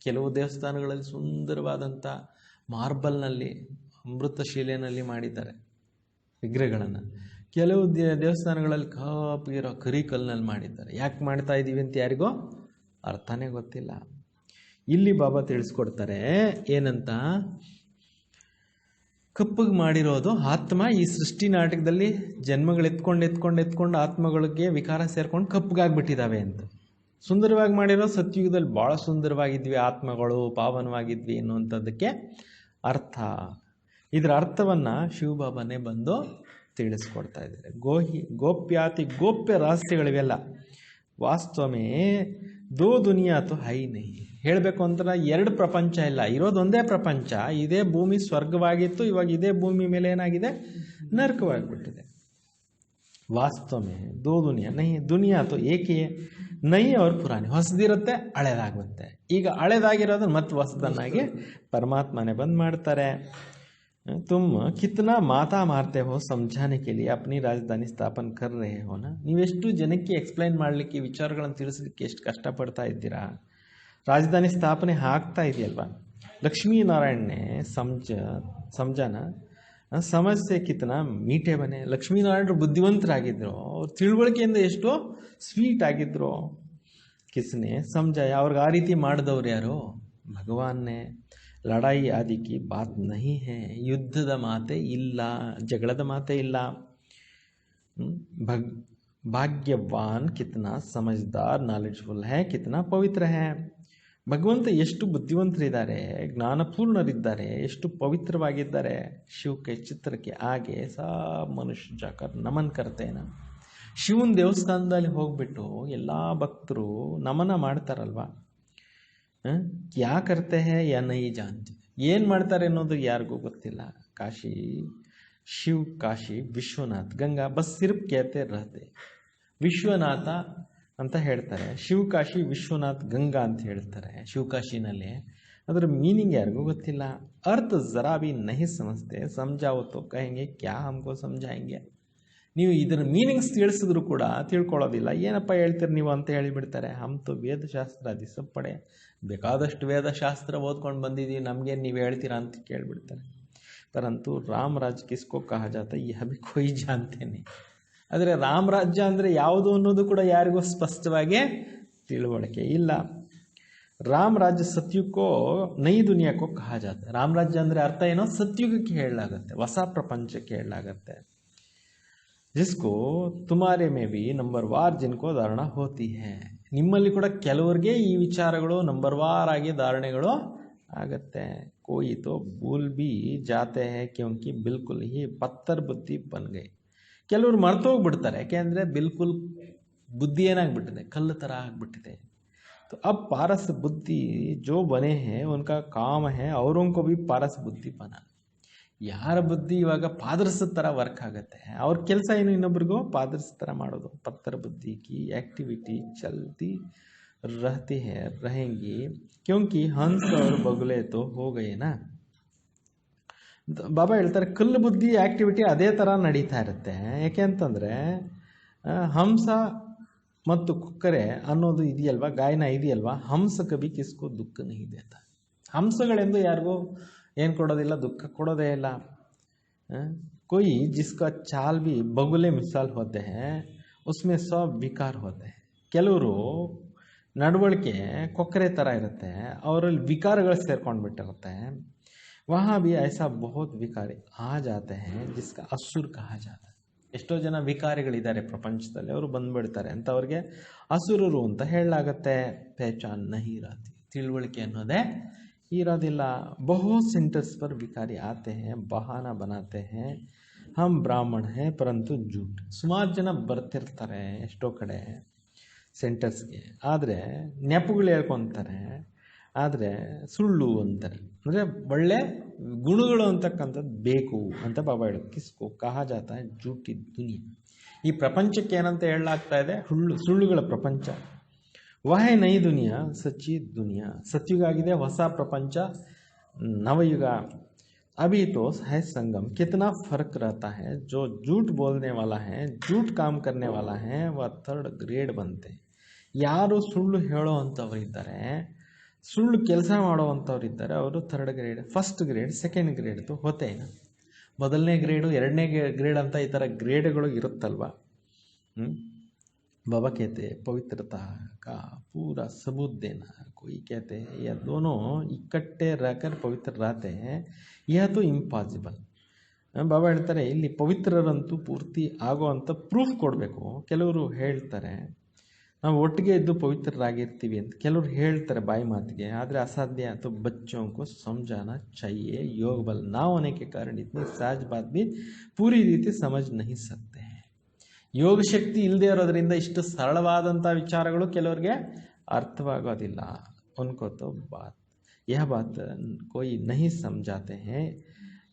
ಕೆಲವು ದೇವಸ್ಥಾನಗಳಲ್ಲಿ ಸುಂದರವಾದಂಥ ಮಾರ್ಬಲ್ನಲ್ಲಿ ಅಮೃತ ಶಿಲೆಯಲ್ಲಿ ಮಾಡಿದ್ದಾರೆ ವಿಗ್ರಹಗಳನ್ನು. ಕೆಲವು ದೇವಸ್ಥಾನಗಳಲ್ಲಿ ಕಪ್ಪಗಿರೋ ಕರಿಕಲ್ನಲ್ಲಿ ಮಾಡಿದ್ದಾರೆ. ಯಾಕೆ ಮಾಡ್ತಾ ಇದ್ದೀವಿ ಅಂತ ಯಾರಿಗೋ ಅರ್ಥನೇ ಗೊತ್ತಿಲ್ಲ. ಇಲ್ಲಿ ಬಾಬಾ ತಿಳಿಸ್ಕೊಡ್ತಾರೆ ಏನಂತ, ಕಪ್ಪಗೆ ಮಾಡಿರೋದು ಆತ್ಮ ಈ ಸೃಷ್ಟಿ ನಾಟಕದಲ್ಲಿ ಜನ್ಮಗಳು ಎತ್ಕೊಂಡು ಆತ್ಮಗಳಿಗೆ ವಿಕಾರ ಸೇರ್ಕೊಂಡು ಕಪ್ಪಗಾಗ್ಬಿಟ್ಟಿದ್ದಾವೆ ಅಂತ. ಸುಂದರವಾಗಿ ಮಾಡಿರೋ ಸತ್ಯುಗದಲ್ಲಿ ಭಾಳ ಸುಂದರವಾಗಿದ್ವಿ ಆತ್ಮಗಳು, ಪಾವನವಾಗಿದ್ವಿ ಅನ್ನುವಂಥದ್ದಕ್ಕೆ ಅರ್ಥ. ಇದರ ಅರ್ಥವನ್ನು ಶಿವಬಾಬಾನೇ ಬಂದು ತಿಳಿಸ್ಕೊಡ್ತಾ ಇದ್ದಾರೆ. ಗೋಪ್ಯಾತಿ ಗೋಪ್ಯ ರಹಸ್ಯಗಳಿವೆಲ್ಲ. ವಾಸ್ತವಮೇ ದೋ ದುನಿಯಾ ತೋ ಹೈ ನಹಿ. ಹೇಳಬೇಕು ಅಂತ ಎರಡು ಪ್ರಪಂಚ ಇಲ್ಲ, ಇರೋದು ಒಂದೇ ಪ್ರಪಂಚ. ಇದೇ ಭೂಮಿ ಸ್ವರ್ಗವಾಗಿತ್ತು, ಇವಾಗ ಇದೇ ಭೂಮಿ ಮೇಲೆ ಏನಾಗಿದೆ ನರಕವಾಗಿಬಿಟ್ಟಿದೆ. ವಾಸ್ತವಮೇ ದೋ ದುನಿಯಾ ನಹಿ. ದುನಿಯಾ ತೋ ಏಕೆ ನೈ ಅವ್ರ ಪುರಾಣಿ. ಹೊಸದಿರುತ್ತೆ, ಹಳೇದಾಗುತ್ತೆ. ಈಗ ಹಳೇದಾಗಿರೋದನ್ನ ಮತ್ತೆ ಹೊಸದನ್ನಾಗಿ ಪರಮಾತ್ಮನೇ ಬಂದ್ ಮಾಡ್ತಾರೆ. तुम कितना माता मारते हो समझाने के लिए अपनी राजधानी स्थापन कर रहे हो ना. ನೀವೆಷ್ಟು ಜನಕ್ಕೆ ಎಕ್ಸ್ಪ್ಲೈನ್ ಮಾಡಲಿಕ್ಕೆ, ವಿಚಾರಗಳನ್ನು ತಿಳಿಸಲಿಕ್ಕೆ ಎಷ್ಟು ಕಷ್ಟಪಡ್ತಾ ಇದ್ದೀರಾ. ರಾಜಧಾನಿ ಸ್ಥಾಪನೆ ಆಗ್ತಾ ಇದೆಯಲ್ವಾ. ಲಕ್ಷ್ಮೀನಾರಾಯಣನೇ ಸಮಜಾನ ಸಮಸ್ಯೆ ಕಿತನ ಮೀಠೆ ಬನೆ. ಲಕ್ಷ್ಮೀನಾರಾಯಣರು ಬುದ್ಧಿವಂತರಾಗಿದ್ರು, ಅವ್ರ ತಿಳುವಳಿಕೆಯಿಂದ ಎಷ್ಟೋ ಸ್ವೀಟ್ ಆಗಿದ್ರು. ಕಿಸ್ನೆ ಸಮಜಾಯ. ಅವ್ರಿಗೆ ಆ ರೀತಿ ಮಾಡಿದವ್ರು ಯಾರು? ಭಗವಾನ್ನೇ. ಲಡಾಯಿ ಆದಿ ಕಿ ಬಾತ್ ನಹಿ ಹೈ. ಯುದ್ಧದ ಮಾತೆ ಇಲ್ಲ, ಜಗಳದ ಮಾತೆ ಇಲ್ಲ. ಭಾಗ್ಯವಾನ್ ಕಿತ್ನಾ ಸಮಜ್ದಾರ್ ನಾಲೆಡ್ಜ್ಫುಲ್ ಹೈ, ಕಿತ್ನಾ ಪವಿತ್ರ ಹೈ. ಭಗವಂತ ಎಷ್ಟು ಬುದ್ಧಿವಂತರಿದ್ದಾರೆ, ಜ್ಞಾನಪೂರ್ಣರಿದ್ದಾರೆ, ಎಷ್ಟು ಪವಿತ್ರವಾಗಿದ್ದಾರೆ. ಶಿವಕ್ಕೆ ಚಿತ್ರಕ್ಕೆ ಆಗೆ ಸಾ ಮನುಷ್ಯ ಜಾಕರ್ ನಮನ್ ಕರ್ತೇನ. ಶಿವನ ದೇವಸ್ಥಾನದಲ್ಲಿ ಹೋಗ್ಬಿಟ್ಟು ಎಲ್ಲ ಭಕ್ತರು ನಮನ ಮಾಡ್ತಾರಲ್ವ. ಕ್ಯಾ ಕರ್ತೆ ಹೈ ಯಾ ನಹಿ ಜಾನ್ತೆ. ಏನು ಮಾಡ್ತಾರೆ ಅನ್ನೋದು ಯಾರಿಗೂ ಗೊತ್ತಿಲ್ಲ. ಕಾಶಿ ಶಿವ್, ಕಾಶಿ ವಿಶ್ವನಾಥ್, ಗಂಗಾ ಬಸ್ ಸಿರ್ಫ್ ಕೇತೆ ರಹತೆ. ವಿಶ್ವನಾಥ ಅಂತ ಹೇಳ್ತಾರೆ, ಶಿವ್ ಕಾಶಿ ವಿಶ್ವನಾಥ್ ಗಂಗಾ ಅಂತ ಹೇಳ್ತಾರೆ ಶಿವಕಾಶಿನಲ್ಲಿ. ಅದರ ಮೀನಿಂಗ್ ಯಾರಿಗೂ ಗೊತ್ತಿಲ್ಲ. ಅರ್ಥ ಜರಾ ಭಿ ನಹಿ ಸಮಜ್ತೆ. ಸಮಜಾವೋ ತೋ ಕಹೆಂಗೆ ಕ್ಯಾ ಹಮ್ಕೋ ಸಮಜಾಯಂಗೆ. ನೀವು ಇದರ ಮೀನಿಂಗ್ಸ್ ತಿಳಿಸಿದ್ರು ಕೂಡ ತಿಳ್ಕೊಳ್ಳೋದಿಲ್ಲ. ಏನಪ್ಪ ಹೇಳ್ತೀರಿ ನೀವು ಅಂತ ಹೇಳಿಬಿಡ್ತಾರೆ. ಹಮ್ತು ವೇದಶಾಸ್ತ್ರ ಅಧಿಸ ಪಡೆ. ಬೇಕಾದಷ್ಟು ವೇದಶಾಸ್ತ್ರ ಓದ್ಕೊಂಡು ಬಂದಿದ್ದೀವಿ, ನಮಗೆ ನೀವು ಹೇಳ್ತೀರಾ ಅಂತ ಕೇಳಿಬಿಡ್ತಾರೆ. ಪರಂತು ರಾಮರಾಜ್ ಕಿಸ್ಕೋ ಕಹ ಜಾತ ಯಹ ಭಿ ಕೊಯ್ ಜಾನ್ತೇನೆ. ಆದರೆ ರಾಮರಾಜ್ಯ ಅಂದರೆ ಯಾವುದು ಅನ್ನೋದು ಕೂಡ ಯಾರಿಗೂ ಸ್ಪಷ್ಟವಾಗಿ ತಿಳುವಳಿಕೆ ಇಲ್ಲ. ರಾಮರಾಜ್ಯ ಸತ್ಯುಗೋ ನೈ ದುನಿಯಾಕೋ ಕಹ ಜಾತ. ರಾಮರಾಜ್ಯ ಅಂದರೆ ಅರ್ಥ ಏನೋ ಸತ್ಯುಗಕ್ಕೆ ಹೇಳಲಾಗತ್ತೆ, ಹೊಸ ಪ್ರಪಂಚಕ್ಕೆ ಹೇಳಲಾಗತ್ತೆ. जिसको तुम्हारे में भी नंबर वार जिनको धारणा होती है. ನಿಮ್ಮಲ್ಲಿ ಕೂಡ ಕೆಲವರಿಗೆ ಈ ವಿಚಾರಗಳು ನಂಬರ್ ವಾರ್ ಆಗಿ ಧಾರಣೆಗಳು ಆಗತ್ತೆ. कोई तो भूल भी जाते हैं क्योंकि बिल्कुल ही पत्थर बुद्धि बन गए. ಕೆಲವರು ಮರ್ತೋಗ್ಬಿಡ್ತಾರೆ, ಯಾಕೆಂದರೆ ಬಿಲ್ಕುಲ್ ಬುದ್ಧಿ ಏನಾಗ್ಬಿಟ್ಟಿದೆ, ಕಲ್ಲು ಥರ ಆಗ್ಬಿಟ್ಟಿದೆ. तो अब पारस बुद्धि जो बने हैं उनका काम है औरों को भी पारस बुद्धि बनाना. ಯಾರ ಬುದ್ಧಿ ಇವಾಗ ಪಾದರಸ ಥರ ವರ್ಕ್ ಆಗುತ್ತೆ, ಅವ್ರ ಕೆಲಸ ಏನು ಇನ್ನೊಬ್ರಿಗೂ ಪಾದರಸ ಥರ ಮಾಡೋದು. ಪತ್ತರ ಬುದ್ಧಿ ಕಿ ಆಕ್ಟಿವಿಟಿ ಚಲ್ತಿ रहती है रहेंगी क्योंकि हंस और बगुले तो हो गए ना. ಬಾಬಾ ಹೇಳ್ತಾರೆ ಕಲ್ಲು ಬುದ್ಧಿ ಆ್ಯಕ್ಟಿವಿಟಿ ಅದೇ ಥರ ನಡೀತಾ ಇರುತ್ತೆ. ಯಾಕೆ ಅಂತಂದರೆ ಹಂಸ ಮತ್ತು ಕುಕ್ಕರೆ ಅನ್ನೋದು ಇದೆಯಲ್ವಾ, ಗಾಯನ ಇದೆಯಲ್ವಾ, ಹಂಸ ಕಭಿ ಕಿಸ್ಕೋ ದುಃಖ ನಹೀ ದೇತಾ. ಹಂಸಗಳೆಂದು ಯಾರಿಗೂ ಏನು ಕೊಡೋದಿಲ್ಲ, ದುಃಖ ಕೊಡೋದೇ ಇಲ್ಲ. कोई जिसका चाल भी बगुले मिसाल होते हैं उसमें सब विकार होते हैं. ಕೆಲವರು ನಡವಳಿಕೆ ಕೊಕ್ಕರೆ ಥರ ಇರುತ್ತೆ, ಅವರಲ್ಲಿ ವಿಕಾರಗಳು ಸೇರ್ಕೊಂಡ್ಬಿಟ್ಟಿರುತ್ತೆ. वहाँ भी ऐसा बहुत विकारी आ जाते हैं जिसका असुर कहा जाता है. ಎಷ್ಟೋ ಜನ ವಿಕಾರಿಗಳಿದ್ದಾರೆ ಪ್ರಪಂಚದಲ್ಲಿ, ಅವರು ಬಂದ್ಬಿಡ್ತಾರೆ ಅಂತ ಅವ್ರಿಗೆ ಅಸುರರು ಅಂತ ಹೇಳಲಾಗತ್ತೆ. ಪಹಚಾನ್ ನಹಿ ಇರತಿ, ತಿಳುವಳಿಕೆ ಅನ್ನೋದೇ ಇರೋದಿಲ್ಲ. बहुत सेंटर्स पर विकारी आते हैं, बहाना बनाते हैं, हम ब्राह्मण हैं परंतु झूठ. ಸುಮಾರು ಜನ ಬರ್ತಿರ್ತಾರೆ ಎಷ್ಟೋ ಕಡೆ ಸೆಂಟರ್ಸ್ಗೆ, ಆದರೆ ನೆಪಗಳು ಹೇಳ್ಕೊತಾರೆ, ಆದರೆ ಸುಳ್ಳು ಅಂತಾರೆ. ಅಂದರೆ ಒಳ್ಳೆ ಗುಣಗಳು ಅಂತಕ್ಕಂಥದ್ದು ಬೇಕು ಅಂತ ಬಾಬಾ ಹೇಳೋದು. ಕಿಸ್ಕೋ ಕಹಾ ಜಾತ ಹೈ ಜೂಟಿ ದುನಿಯಾ. ಈ ಪ್ರಪಂಚಕ್ಕೆ ಏನಂತ ಹೇಳಲಾಗ್ತಾ ಇದೆ? ಸುಳ್ಳುಗಳ ಪ್ರಪಂಚ. ವಹೇ ನೈ ದುನಿಯಾ ಸಚ್ಚಿ ದುನಿಯಾ. ಸತ್ಯುಗ ಆಗಿದೆ, ಹೊಸ ಪ್ರಪಂಚ, ನವಯುಗ. अभी तो है संगम. कितना फर्क रहता है. जो झूठ बोलने वाला है, झूठ काम करने वाला है, वह थर्ड ग्रेड बनते. ಯಾರು ಸುಳ್ಳು ಹೇಳೋ ಅಂಥವ್ರಿದ್ದಾರೆ, ಸುಳ್ಳು ಕೆಲಸ ಮಾಡೋವಂಥವ್ರಿದ್ದಾರೆ, ಅವರು third grade, first grade, second grade तो होते हैं ना. ಮೊದಲನೇ ಗ್ರೇಡು, ಎರಡನೇ ಗ್ರೇಡ್ ಅಂತ ಈ ಥರ ಗ್ರೇಡ್ಗಳು ಇರುತ್ತಲ್ವ. बाबा कहते हैं पवित्रता का पूरा सबूत देना. कोई कहते हैं यह दोनों इकट्ठे रहकर पवित्र रहते हैं, यह तो ಇಂಪಾಸಿಬಲ್. ಬಾಬಾ ಹೇಳ್ತಾರೆ ಇಲ್ಲಿ ಪವಿತ್ರರಂತೂ ಪೂರ್ತಿ ಆಗೋ ಅಂತ ಪ್ರೂಫ್ ಕೊಡಬೇಕು. ಕೆಲವರು ಹೇಳ್ತಾರೆ ನಾವು ಒಟ್ಟಿಗೆ ಇದ್ದು ಪವಿತ್ರರಾಗಿರ್ತೀವಿ ಅಂತ, ಕೆಲವರು ಹೇಳ್ತಾರೆ ಬಾಯಿ ಮಾತಿಗೆ, ಆದರೆ ಅಸಾಧ್ಯ. तो बच्चों को समझाना चाहिए. योग बल ना होने के कारण इतनी सहज बात भी पूरी रीति समझ नहीं सकते हैं. ಯೋಗ ಶಕ್ತಿ ಇಲ್ಲದೆ ಇರೋದ್ರಿಂದ ಇಷ್ಟು ಸರಳವಾದಂಥ ವಿಚಾರಗಳು ಕೆಲವರಿಗೆ ಅರ್ಥವಾಗೋದಿಲ್ಲ. ಉनको तो बात यह बात कोई नहीं समझाते हैं,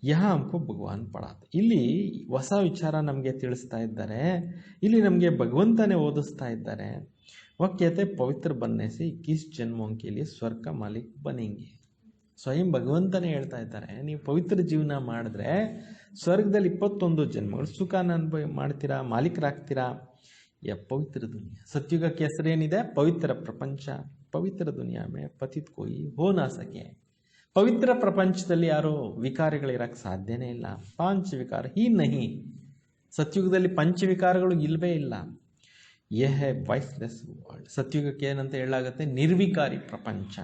यह हमको भगवान पढ़ाते. ಇಲ್ಲಿ ಹೊಸ ವಿಚಾರ ನಮಗೆ ತಿಳಿಸ್ತಾ ಇದ್ದಾರೆ, ಇಲ್ಲಿ ನಮಗೆ ಭಗವಂತನೇ ಓದಿಸ್ತಾ ಇದ್ದಾರೆ. वह कहते पवित्र बनने से 21 जन्मों के लिए स्वर्ग का मालिक बनेंगे. ಸ್ವಯಂ ಭಗವಂತನೇ ಹೇಳ್ತಾ ಇದ್ದಾರೆ, ನೀವು ಪವಿತ್ರ ಜೀವನ ಮಾಡಿದ್ರೆ ಸ್ವರ್ಗದಲ್ಲಿ 21 ಜನ್ಮಗಳು ಸುಖನ ಅನುಭವ ಮಾಡ್ತೀರಾ, ಮಾಲೀಕರಾಗ್ತೀರಾ. ಯ ಪವಿತ್ರ ದುನಿಯಾ. ಸತ್ಯುಗಕ್ಕೆ ಹೆಸರೇನಿದೆ? ಪವಿತ್ರ ಪ್ರಪಂಚ. ಪವಿತ್ರ ದುನಿಯಾ ಮೇ ಪತಿತ್ ಕೋಯಿ ಹೋ ನಾ ಸಕೆ. ಪವಿತ್ರ ಪ್ರಪಂಚದಲ್ಲಿ ಯಾರು ವಿಕಾರಗಳಿರಕ್ಕೆ ಸಾಧ್ಯನೇ ಇಲ್ಲ. ಪಾಂಚ ವಿಕಾರ ಹೀ ನಹಿ. ಸತ್ಯುಗದಲ್ಲಿ ಪಂಚವಿಕಾರಗಳು ಇಲ್ಲವೇ ಇಲ್ಲ. ಯಹ ವೈಫ್ಲೆಸ್ ವರ್ಲ್ಡ್. ಸತ್ಯುಗಕ್ಕೆ ಏನಂತ ಹೇಳಲಾಗುತ್ತೆ? ನಿರ್ವಿಕಾರಿ ಪ್ರಪಂಚ.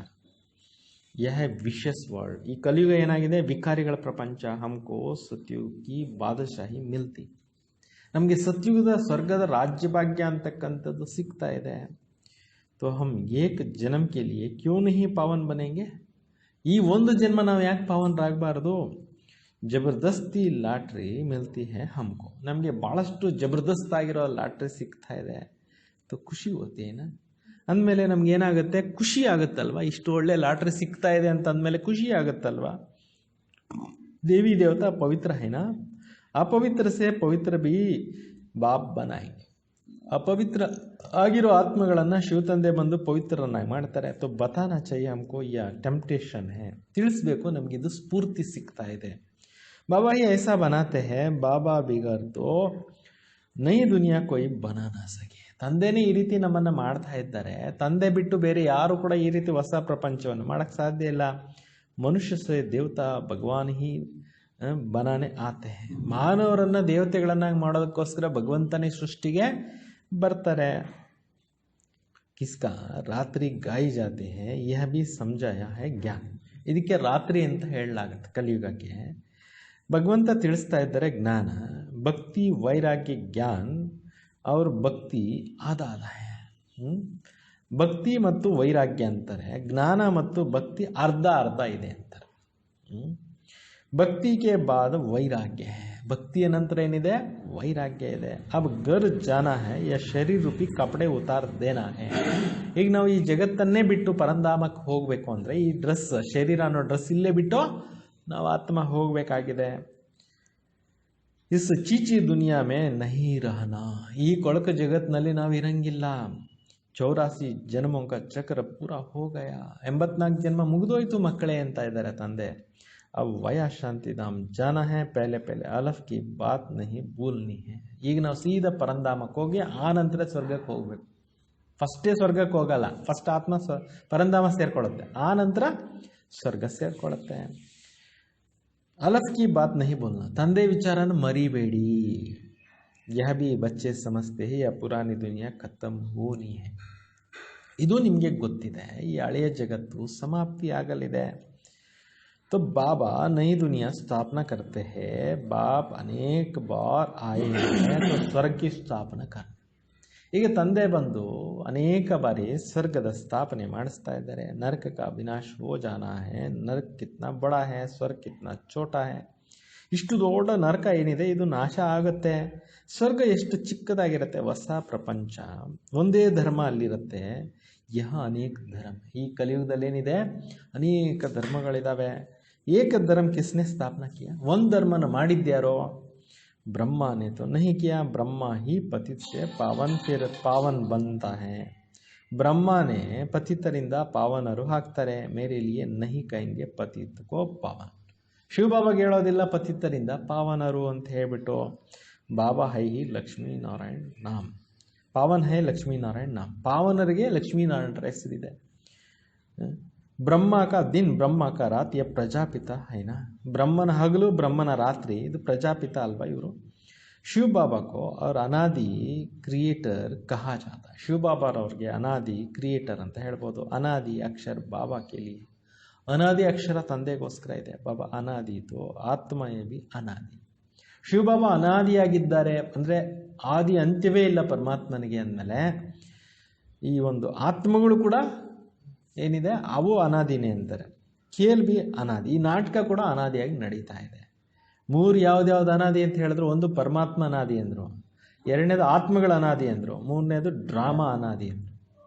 यह विशेष वर्ल्ड. ಈ ಕಲಿಯುಗ ಏನಾಗಿದೆ? ವಿಕಾರಿಗಳ ಪ್ರಪಂಚ. ಹಮ್ಕೋ ಸತ್ಯುಗ ಕಿ ಬಾದಶಾಹಿ ಮಿಲ್ತಿ. ನಮಗೆ ಸತ್ಯುಗದ ಸ್ವರ್ಗದ ರಾಜ್ಯಭಾಗ್ಯ ಅಂತಕ್ಕಂಥದ್ದು ಸಿಗ್ತಾ ಇದೆ. तो हम एक जन्म के लिए क्यों नहीं पावन बनेंगे. ಈ ಒಂದು ಜನ್ಮ ನಾವು ಯಾಕೆ ಪಾವನರಾಗಬಾರದು? ಜಬರ್ದಸ್ತಿ ಲಾಟ್ರಿ ಮಿಲ್ತಿ ಹೈ ಹಮ್ಕೋ. ನಮಗೆ ಭಾಳಷ್ಟು ಜಬರ್ದಸ್ತ್ ಆಗಿರೋ ಲಾಟ್ರಿ ಸಿಗ್ತಾ ಇದೆ. तो ಖುಷಿ ಹೋತಿ है ना. ಅಂದಮೇಲೆ ನಮಗೇನಾಗುತ್ತೆ? ಖುಷಿ ಆಗುತ್ತಲ್ವ. ಇಷ್ಟು ಒಳ್ಳೆ ಲಾಟ್ರಿ ಸಿಗ್ತಾ ಇದೆ ಅಂತ ಅಂದಮೇಲೆ ಖುಷಿ ಆಗುತ್ತಲ್ವ. ದೇವಿ ದೇವತಾ ಪವಿತ್ರ ಹೈನಾ. ಅಪವಿತ್ರ ಸೇ ಪವಿತ್ರ ಬಿ ಬಾಪ್ ಬನಾಯಂಗೆ. ಅಪವಿತ್ರ ಆಗಿರೋ ಆತ್ಮಗಳನ್ನು ಶಿವತಂದೆ ಬಂದು ಪವಿತ್ರರನ್ನಾಗಿ ಮಾಡ್ತಾರೆ. तो बताना चाहिए हमको यह टेम्पटेशन है. ತಿಳಿಸ್ಬೇಕು, ನಮಗಿದು ಸ್ಫೂರ್ತಿ ಸಿಗ್ತಾ ಇದೆ. बाबा ही ऐसा बनाते हैं, बाबा बिगड़ तो नई दुनिया कोई बना ना सके. ತಂದೆನೇ ಈ ರೀತಿ ನಮ್ಮನ್ನು ಮಾಡ್ತಾ ಇದ್ದಾರೆ. ತಂದೆ ಬಿಟ್ಟು ಬೇರೆ ಯಾರು ಕೂಡ ಈ ರೀತಿ ಹೊಸ ಪ್ರಪಂಚವನ್ನು ಮಾಡೋಕ್ಕೆ ಸಾಧ್ಯ ಇಲ್ಲ. ಮನುಷ್ಯ ಸೇ ದೇವತಾ ಭಗವಾನ್ ಹಿ ಬನಾನೆ ಆತೆ. ಮಾನವರನ್ನು ದೇವತೆಗಳನ್ನಾಗಿ ಮಾಡೋದಕ್ಕೋಸ್ಕರ ಭಗವಂತನೇ ಸೃಷ್ಟಿಗೆ ಬರ್ತಾರೆ. ಕಿಸ್ಕಾ ರಾತ್ರಿ ಗಾಯಿ ಜಾತೆ ಹೈ ಯಹ ಬಿ ಸಮಜಾಯ ಹೈ ಜ್ಞಾನ. ಇದಕ್ಕೆ ರಾತ್ರಿ ಅಂತ ಹೇಳಲಾಗುತ್ತೆ ಕಲಿಯುಗಕ್ಕೆ. ಭಗವಂತ ತಿಳಿಸ್ತಾ ಇದ್ದಾರೆ ಜ್ಞಾನ, ಭಕ್ತಿ, ವೈರಾಗ್ಯ, ಜ್ಞಾನ ಅವ್ರ ಭಕ್ತಿ ಆದ ಭಕ್ತಿ ಮತ್ತು ವೈರಾಗ್ಯ ಅಂತಾರೆ. ಜ್ಞಾನ ಮತ್ತು ಭಕ್ತಿ ಅರ್ಧ ಅರ್ಧ ಇದೆ ಅಂತಾರೆ. ಭಕ್ತಿಗೆ ಬಾದ ವೈರಾಗ್ಯ. ಭಕ್ತಿಯ ನಂತರ ಏನಿದೆ? ವೈರಾಗ್ಯ ಇದೆ. अब घर जाना है या शरीर रूपी कपड़े उतार देना है. ಈಗ ನಾವು ಈ ಜಗತ್ತನ್ನೇ ಬಿಟ್ಟು ಪರಂಧಾಮಕ್ಕೆ ಹೋಗಬೇಕು ಅಂದರೆ ಈ ಡ್ರೆಸ್, ಶರೀರ ಅನ್ನೋ ಡ್ರೆಸ್ ಇಲ್ಲೇ ಬಿಟ್ಟು ನಾವು ಆತ್ಮ ಹೋಗಬೇಕಾಗಿದೆ. इस चीची दुनिया में नहीं रहना. ಈ ಕೊಳಕ ಜಗತ್ತಿನಲ್ಲಿ ನಾವು ಇರಂಗಿಲ್ಲ. 84 ಜನ್ಮೋं का ಚಕ್ರ ಪೂರಾ ಹೋ ಗಯಾ. 84 ಜನ್ಮ ಮುಗಿದೋಯ್ತು ಮಕ್ಕಳೇ ಅಂತ ಇದ್ದಾರೆ ತಂದೆ. अब वया शांति धाम जाना है, पहले पहले अलफ की बात नहीं भूलनी है. ಈಗ ನಾವು ಸೀದಾ ಪರಂಧಾಮಕ್ಕೆ ಹೋಗಿ ಆ ನಂತರ ಸ್ವರ್ಗಕ್ಕೆ ಹೋಗ್ಬೇಕು. ಫಸ್ಟೇ ಸ್ವರ್ಗಕ್ಕೆ ಹೋಗಲ್ಲ, ಫಸ್ಟ್ ಆತ್ಮ ಪರಂಧಾಮ ಸೇರ್ಕೊಳ್ಳುತ್ತೆ, ಆ ನಂತರ ಸ್ವರ್ಗ ಸೇರ್ಕೊಳ್ಳುತ್ತೆ. अलफ की बात नहीं बोलना, ತಂದೆ ವಿಚಾರನ ಮರಿಬೇಡಿ. यह भी बच्चे समझते हैं यह पुरानी दुनिया खत्म होनी है. ಇದು ನಿಮಗೆ ಗೊತ್ತಿದೆ, ಈ ಹಳೆಯ ಜಗತ್ತು ಸಮಾಪ್ತಿ ಆಗಲಿದೆ. तो बाबा नई दुनिया स्थापना करते हैं. बाप अनेक बार आए हैं तो स्वर्ग की स्थापना कर. ಈಗ ತಂದೆ ಬಂದು ಅನೇಕ ಬಾರಿ ಸ್ವರ್ಗದ ಸ್ಥಾಪನೆ ಮಾಡಿಸ್ತಾ ಇದ್ದಾರೆ. ನರಕ का विनाश हो जाना है. नरक कितना बड़ा है, स्वर्ग कितना छोटा है. ಇಷ್ಟು ದೊಡ್ಡ ನರಕ ಏನಿದೆ ಇದು ನಾಶ ಆಗುತ್ತೆ. ಸ್ವರ್ಗ ಎಷ್ಟು ಚಿಕ್ಕದಾಗಿರುತ್ತೆ, ಹೊಸ ಪ್ರಪಂಚ, ಒಂದೇ ಧರ್ಮ ಅಲ್ಲಿರುತ್ತೆ. ಯಹ ಅನೇಕ ಧರ್ಮ, ಈ ಕಲಿಯುಗದಲ್ಲಿ ಏನಿದೆ ಅನೇಕ ಧರ್ಮಗಳಿದ್ದಾವೆ. ಏಕ ಧರ್ಮ ಕಿಸ್ನೆ ಸ್ಥಾಪನಾ ಕಿಯ, ಒಂದು ಧರ್ಮನ ಮಾಡಿದ್ಯಾರೋ? ब्रह्मा ने तो नहीं किया, ब्रह्मा ही पतित से पावन फिर पावन बनता है. ब्रह्मा ने पतितरिंದ ಪಾವನರು ಹಾಕ್ತಾರೆ. मेरे लिए नहीं कहेंगे पतित को पावन. ಶಿವಬಾಬಾಗೆ ಹೇಳೋದಿಲ್ಲ ಪತಿತರಿಂದ ಪಾವನರು ಅಂತ ಹೇಳ್ಬಿಟ್ಟು. ಬಾಬಾ ಹೈ ಲಕ್ಷ್ಮೀನಾರಾಯಣ್ ನಾಮ್, ಪಾವನ್ ಹೈ ಲಕ್ಷ್ಮೀನಾರಾಯಣ್ ನಾಮ್, ಪಾವನರಿಗೆ ಲಕ್ಷ್ಮೀನಾರಾಯಣರ ಹೆಸರಿದೆ. ಬ್ರಹ್ಮ ಕಾ ದಿನ್ ಬ್ರಹ್ಮ ಕಾ ರಾತ್ ಯ ಪ್ರಜಾಪಿತ ಹೈನಾ, ಬ್ರಹ್ಮನ ಹಗಲು ಬ್ರಹ್ಮನ ರಾತ್ರಿ, ಇದು ಪ್ರಜಾಪಿತ ಅಲ್ವಾ ಇವರು. ಶಿವ ಬಾಬಾ ಕೋ ಅವ್ರ ಅನಾದಿ ಕ್ರಿಯೇಟರ್ ಕಹಾ ಜಾತ. ಶಿವ ಬಾಬಾರವ್ರಿಗೆ ಅನಾದಿ ಕ್ರಿಯೇಟರ್ ಅಂತ ಹೇಳ್ಬೋದು. ಅನಾದಿ ಅಕ್ಷರ ಬಾಬಾ ಕೇಳಿ, ಅನಾದಿ ಅಕ್ಷರ ತಂದೆಗೋಸ್ಕರ ಇದೆ. ಬಾಬಾ ಅನಾದಿ ತೋ ಆತ್ಮಯೇ ಬಿ ಅನಾದಿ. ಶಿವಬಾಬಾ ಅನಾದಿಯಾಗಿದ್ದಾರೆ ಅಂದರೆ ಆದಿ ಅಂತ್ಯವೇ ಇಲ್ಲ ಪರಮಾತ್ಮನಿಗೆ ಅಂದಮೇಲೆ ಈ ಒಂದು ಆತ್ಮಗಳು ಕೂಡ ಏನಿದೆ ಅವು ಅನಾದಿನೇ ಅಂತಾರೆ. ಖೇಲ್ ಬಿ ಅನಾದಿ, ಈ ನಾಟಕ ಕೂಡ ಅನಾದಿಯಾಗಿ ನಡೀತಾ ಇದೆ. ಮೂರು ಯಾವ್ದ್ಯಾವ್ದು ಅನಾದಿ ಅಂತ ಹೇಳಿದ್ರು, ಒಂದು ಪರಮಾತ್ಮ ಅನಾದಿ ಅಂದರು, ಎರಡನೇದು ಆತ್ಮಗಳ ಅನಾದಿ ಅಂದರು, ಮೂರನೇದು ಡ್ರಾಮಾ ಅನಾದಿ ಅಂದರು.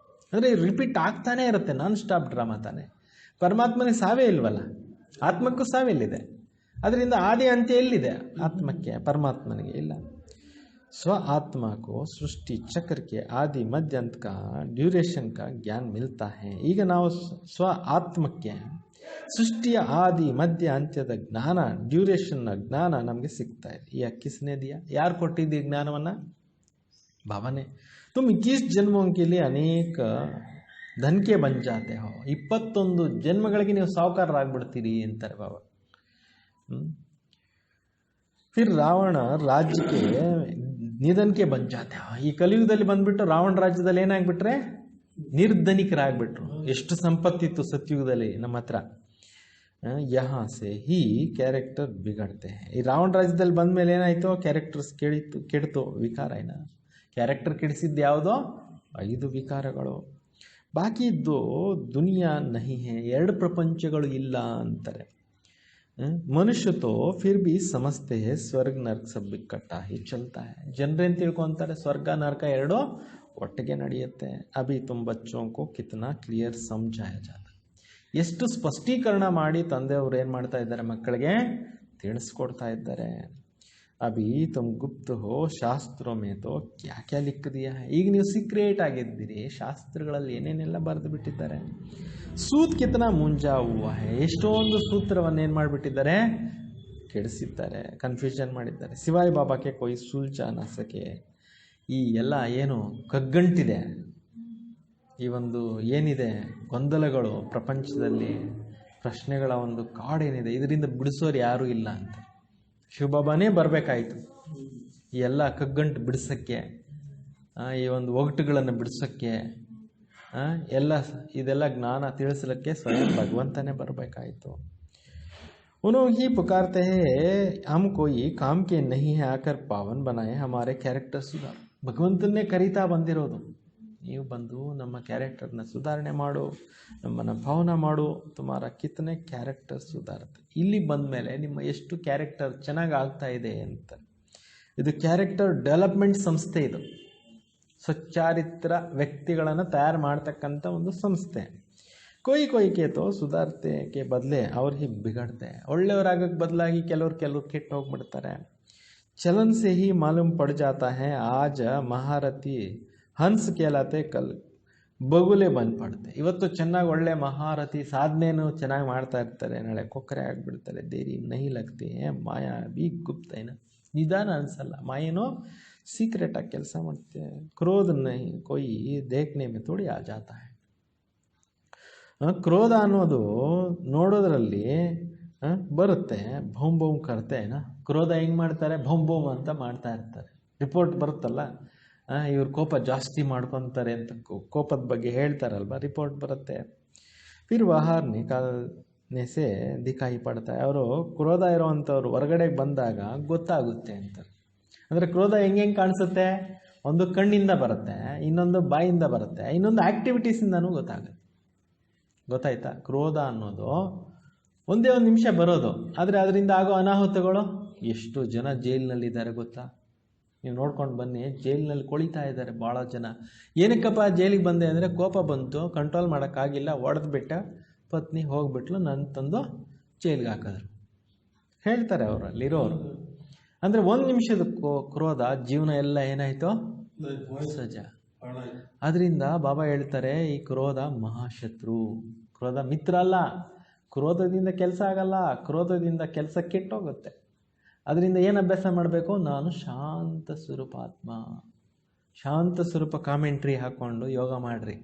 ಅಂದರೆ ರಿಪೀಟ್ ಆಗ್ತಾನೆ ಇರುತ್ತೆ, ನಾನ್ ಸ್ಟಾಪ್ ಡ್ರಾಮಾ ತಾನೆ. ಪರಮಾತ್ಮನಿಗೆ ಸಾವೇ ಇಲ್ವಲ್ಲ, ಆತ್ಮಕ್ಕೂ ಸಾವಿಲ್ಲಿದೆ. ಅದರಿಂದ ಆದಿ ಅಂತ್ಯ ಎಲ್ಲಿದೆ ಆತ್ಮಕ್ಕೆ, ಪರಮಾತ್ಮನಿಗೆ ಇಲ್ಲ. स्व आत्मा को सृष्टि चक्र के आदि मध्य अंत का ड्यूरेशन का ज्ञान मिलता है. ಈಗ ನಾವು ಸ್ವ ಆತ್ಮಕ್ಕೆ ಸೃಷ್ಟಿಯ ಆದಿ ಮಧ್ಯ ಅಂತ್ಯದ ಜ್ಞಾನ, ಡ್ಯೂರೇಷನ್ನ ಜ್ಞಾನ ನಮಗೆ ಸಿಗ್ತಾ ಇದೆ. ಯಾ ಕಿಸ್ನೆ ದಿಯಾ, ಯಾರು ಕೊಟ್ಟಿದ್ದೀ ಜ್ಞಾನವನ್ನು? ಬಾಬಾನೇ. तुम 21 जन्मों के लिए अनेक धन के बन जाते हो. 21 ಜನ್ಮಗಳಿಗೆ ನೀವು ಸಾಹುಕಾರರಾಗ್ಬಿಡ್ತೀರಿ ಅಂತಾರೆ ಬಾಬಾ. फिर ರಾವಣ ರಾಜ್ಯಕ್ಕೆ ನಿಧನ್ಕೆ ಬನ್ ಜಾತೆ. ಈ ಕಲಿಯುಗದಲ್ಲಿ ಬಂದ್ಬಿಟ್ಟು ರಾವಣ ರಾಜ್ಯದಲ್ಲಿ ಏನಾಗ್ಬಿಟ್ರೆ ನಿರ್ಧನಿಕರಾಗ್ಬಿಟ್ರು. ಎಷ್ಟು ಸಂಪತ್ತಿತ್ತು ಸತ್ಯುಗದಲ್ಲಿ ನಮ್ಮ ಹತ್ರ. ಯಹಾ ಸೆ ಹಿ ಕ್ಯಾರೆಕ್ಟರ್ ಬಿಗಡ್ತೆ. ಈ ರಾವಣ ರಾಜ್ಯದಲ್ಲಿ ಬಂದ ಮೇಲೆ ಏನಾಯ್ತು, ಕ್ಯಾರೆಕ್ಟರ್ಸ್ ಕೆಡ್ತು, ವಿಕಾರ ಏನ. ಕ್ಯಾರೆಕ್ಟರ್ ಕೆಡಿಸಿದ್ದು ಯಾವುದೋ 5 ವಿಕಾರಗಳು. ಬಾಕಿ ಇದ್ದು ದುನಿಯಾ ನಹಿ ಹೇ, 2 ಪ್ರಪಂಚಗಳು ಇಲ್ಲ ಅಂತಾರೆ. ಮನುಷ್ಯ ತೋ ಫಿರ್ ಬಿ ಸಮಸ್ತೆ ಹೇ ಸ್ವರ್ಗ ನರಕ ಸಬ್ ಇಕ್ಕಟ್ಟಾ ಹಿ ಚಲ್ತಾ ಹೈ. ಜನರೇನು ತಿಳ್ಕೊಂತಾರೆ, ಸ್ವರ್ಗ ನರಕ ಎರಡೂ ಒಟ್ಟಿಗೆ ನಡೆಯುತ್ತೆ. ಅಭಿ ತುಮ್ ಬಚ್ಚೋं को कितना ಕ್ಲಿಯರ್ ಸಮझಾया जाता. ಎಷ್ಟು ಸ್ಪಷ್ಟೀಕರಣ ಮಾಡಿ ತಂದೆಯವರು ಏನು ಮಾಡ್ತಾ ಇದ್ದಾರೆ, ಮಕ್ಕಳಿಗೆ ತಿಳಿಸ್ಕೊಡ್ತಾ ಇದ್ದಾರೆ. ಅಭಿ ತುಮ್ ಗುಪ್ತ ಹೋ ಶಾಸ್ತ್ರೋ ಮೇ ತೋ ಕ್ಯಾ ಕ್ಯಾ ಲಿಖ್ ದಿಯಾ ಹೈ. ಈಗ ನೀವು ಸೀಕ್ರೆಟ್ ಆಗಿದ್ದೀರಿ, ಶಾಸ್ತ್ರಗಳಲ್ಲಿ ಏನೇನೆಲ್ಲ ಬರೆದು ಬಿಟ್ಟಿದ್ದಾರೆ. ಸೂತ್ ಕಿತನಾ ಮುಂಜಾ ಹೂವಾ ಹೈ, ಎಷ್ಟೊಂದು ಸೂತ್ರವನ್ನು ಏನು ಮಾಡಿಬಿಟ್ಟಿದ್ದಾರೆ, ಕೆಡಿಸಿದ್ದಾರೆ, ಕನ್ಫ್ಯೂಷನ್ ಮಾಡಿದ್ದಾರೆ. ಶಿವಾಯಿ ಬಾಬಾಕ್ಕೆ ಕೊಯ್ ಸುಲ್ಜಾ ನ ಸಕೆ. ಈ ಎಲ್ಲ ಏನು ಕಗ್ಗಂಟಿದೆ, ಈ ಒಂದು ಏನಿದೆ ಗೊಂದಲಗಳು ಪ್ರಪಂಚದಲ್ಲಿ, ಪ್ರಶ್ನೆಗಳ ಒಂದು ಕಾಡೇನಿದೆ, ಇದರಿಂದ ಬಿಡಿಸೋರು ಯಾರೂ ಇಲ್ಲ ಅಂತ ಶಿವಬಾಬಾನೇ ಬರಬೇಕಾಯಿತು ಈ ಎಲ್ಲ ಕಗ್ಗಂಟು ಬಿಡಿಸೋಕ್ಕೆ, ಈ ಒಂದು ಒಗಟುಗಳನ್ನು ಬಿಡಿಸೋಕ್ಕೆ, ಇದೆಲ್ಲ ಜ್ಞಾನ ತಿಳಿಸಲಿಕ್ಕೆ ಸ್ವಯಂ ಭಗವಂತನೇ ಬರಬೇಕಾಯಿತು. उन्होंने ही पुकारते हैं हम कोई काम के नहीं है आकर पावन बनाए हमारे ಕ್ಯಾರೆಕ್ಟರ್ ಸುಧಾರ. ಭಗವಂತನ್ನೇ ಕರೀತಾ ಬಂದಿರೋದು, ನೀವು ಬಂದು ನಮ್ಮ ಕ್ಯಾರೆಕ್ಟರ್ನ ಸುಧಾರಣೆ ಮಾಡು, ನಮ್ಮನ್ನು ಭಾವನ ಮಾಡು, ತುಮಾರ ಕಿತ್ತನೆ ಕ್ಯಾರೆಕ್ಟರ್ ಸುಧಾರತ್ತೆ. ಇಲ್ಲಿ ಬಂದ ಮೇಲೆ ನಿಮ್ಮ ಎಷ್ಟು ಕ್ಯಾರೆಕ್ಟರ್ ಚೆನ್ನಾಗಿ ಆಗ್ತಾ ಇದೆ ಅಂತ. ಇದು ಕ್ಯಾರೆಕ್ಟರ್ ಡೆವಲಪ್ಮೆಂಟ್ ಸಂಸ್ಥೆ, ಇದು ಸ್ವಚ್ಚಾರಿತ್ರ ವ್ಯಕ್ತಿಗಳನ್ನು ತಯಾರು ಮಾಡ್ತಕ್ಕಂಥ ಒಂದು ಸಂಸ್ಥೆ. ಕೊಯ್ಕೆ ತೋ ಸುಧಾರತೆಗೆ ಬದಲೇ ಅವ್ರು ಹೀಗೆ ಬಿಗಡ್ತೆ. ಒಳ್ಳೆಯವರಾಗಕ್ಕೆ ಬದಲಾಗಿ ಕೆಲವ್ರು ಕೆಟ್ಟು ಹೋಗ್ಬಿಡ್ತಾರೆ. ಚಲನ್ ಸೆ ಹಿ ಮಾಲೂಮ್ ಪಡ್ ಜಾತಾ ಹೈ ಆಜ ಮಹಾರಥಿ ಹಂಸ ಕೇಲಾತೆ ಕಲ್ ಬಗುಲೆ ಬಂದು ಪಡುತ್ತೆ. ಇವತ್ತು ಚೆನ್ನಾಗಿ ಒಳ್ಳೆ ಮಹಾರಥಿ ಸಾಧನೆಯನ್ನು ಚೆನ್ನಾಗಿ ಮಾಡ್ತಾ ಇರ್ತಾರೆ, ನಾಳೆ ಕೊಕ್ಕರೆ ಆಗಿಬಿಡ್ತಾರೆ. ದೇರಿ ನಹಿ ಲಗ್ತಿ ಮಾಯಾ ಬಿ ಗುಪ್ತ ಏನ ನಿಧಾನ ಅನಿಸಲ್ಲ, ಮಾಯೇನೋ ಸೀಕ್ರೆಟಾಗಿ ಕೆಲಸ ಮಾಡುತ್ತೆ. ಕ್ರೋಧ ನಹಿ ಕೊಯ್ ದೇಖ್ನೆ ಮೇ ಥೋಡಿ ಆ ಜಾತಾ ಹೈ. ಕ್ರೋಧ ಅನ್ನೋದು ನೋಡೋದ್ರಲ್ಲಿ ಬರುತ್ತೆ, ಭೌಮ್ ಭೌಮ್ ಕರ್ತೇನ. ಕ್ರೋಧ ಹೆಂಗೆ ಮಾಡ್ತಾರೆ, ಭೌಮ್ ಭೌಮ್ ಅಂತ ಮಾಡ್ತಾ ಇರ್ತಾರೆ. ರಿಪೋರ್ಟ್ ಬರುತ್ತಲ್ಲ, ಇವ್ರು ಕೋಪ ಜಾಸ್ತಿ ಮಾಡ್ಕೊತಾರೆ ಅಂತ ಕೋಪದ ಬಗ್ಗೆ ಹೇಳ್ತಾರಲ್ವ, ರಿಪೋರ್ಟ್ ಬರುತ್ತೆ. ಫಿರ್ ಬಾಹರ್ ನಿಕಾಲ್ನೆ ಸೆ ದಿಖಾಯಿ ಪಡ್ತಾರೆ. ಅವರು ಕ್ರೋಧ ಇರೋವಂಥವ್ರು ಹೊರಗಡೆಗೆ ಬಂದಾಗ ಗೊತ್ತಾಗುತ್ತೆ ಅಂತಾರೆ. ಅಂದರೆ ಕ್ರೋಧ ಹೆಂಗೆ ಕಾಣಿಸುತ್ತೆ, ಒಂದು ಕಣ್ಣಿಂದ ಬರುತ್ತೆ, ಇನ್ನೊಂದು ಬಾಯಿಂದ ಬರುತ್ತೆ, ಇನ್ನೊಂದು ಆ್ಯಕ್ಟಿವಿಟೀಸಿಂದನೂ ಗೊತ್ತಾಯ್ತಾ. ಕ್ರೋಧ ಅನ್ನೋದು ಒಂದೇ ಒಂದು ನಿಮಿಷ ಬರೋದು, ಆದರೆ ಅದರಿಂದ ಆಗೋ ಅನಾಹುತಗಳು. ಎಷ್ಟು ಜನ ಜೈಲಿನಲ್ಲಿದ್ದಾರೆ ಗೊತ್ತಾ, ನೀವು ನೋಡ್ಕೊಂಡು ಬನ್ನಿ. ಜೈಲಿನಲ್ಲಿ ಕೊಳಿತಾ ಇದ್ದಾರೆ ಭಾಳ ಜನ. ಏನಕ್ಕಪ್ಪ ಜೈಲಿಗೆ ಬಂದೆ ಅಂದರೆ ಕೋಪ ಬಂತು, ಕಂಟ್ರೋಲ್ ಮಾಡೋಕ್ಕಾಗಿಲ್ಲ, ಹೊಡೆದ್ಬಿಟ್ಟ, ಪತ್ನಿ ಹೋಗ್ಬಿಟ್ಲು, ನನ್ನ ತಂದು ಜೈಲಿಗೆ ಹಾಕಿದ್ರು ಹೇಳ್ತಾರೆ ಅವರಲ್ಲಿರೋರು. ಅಂದರೆ ಒಂದು ನಿಮಿಷದ ಕ್ರೋಧ ಜೀವನ ಎಲ್ಲ ಏನಾಯಿತು ಸಜ. ಅದರಿಂದ ಬಾಬಾ ಹೇಳ್ತಾರೆ, ಈ ಕ್ರೋಧ ಮಹಾಶತ್ರು. ಕ್ರೋಧ ಮಿತ್ರ ಅಲ್ಲ. ಕ್ರೋಧದಿಂದ ಕೆಲಸ ಆಗಲ್ಲ, ಕ್ರೋಧದಿಂದ ಕೆಲಸ ಕೆಟ್ಟೋಗುತ್ತೆ. ಅದರಿಂದ ಏನು ಅಭ್ಯಾಸ ಮಾಡಬೇಕು, ನಾನು ಶಾಂತ ಸ್ವರೂಪಾತ್ಮ. ಶಾಂತ ಸ್ವರೂಪ ಕಾಮೆಂಟ್ರಿ ಹಾಕ್ಕೊಂಡು ಯೋಗ ಮಾಡಿರಿ.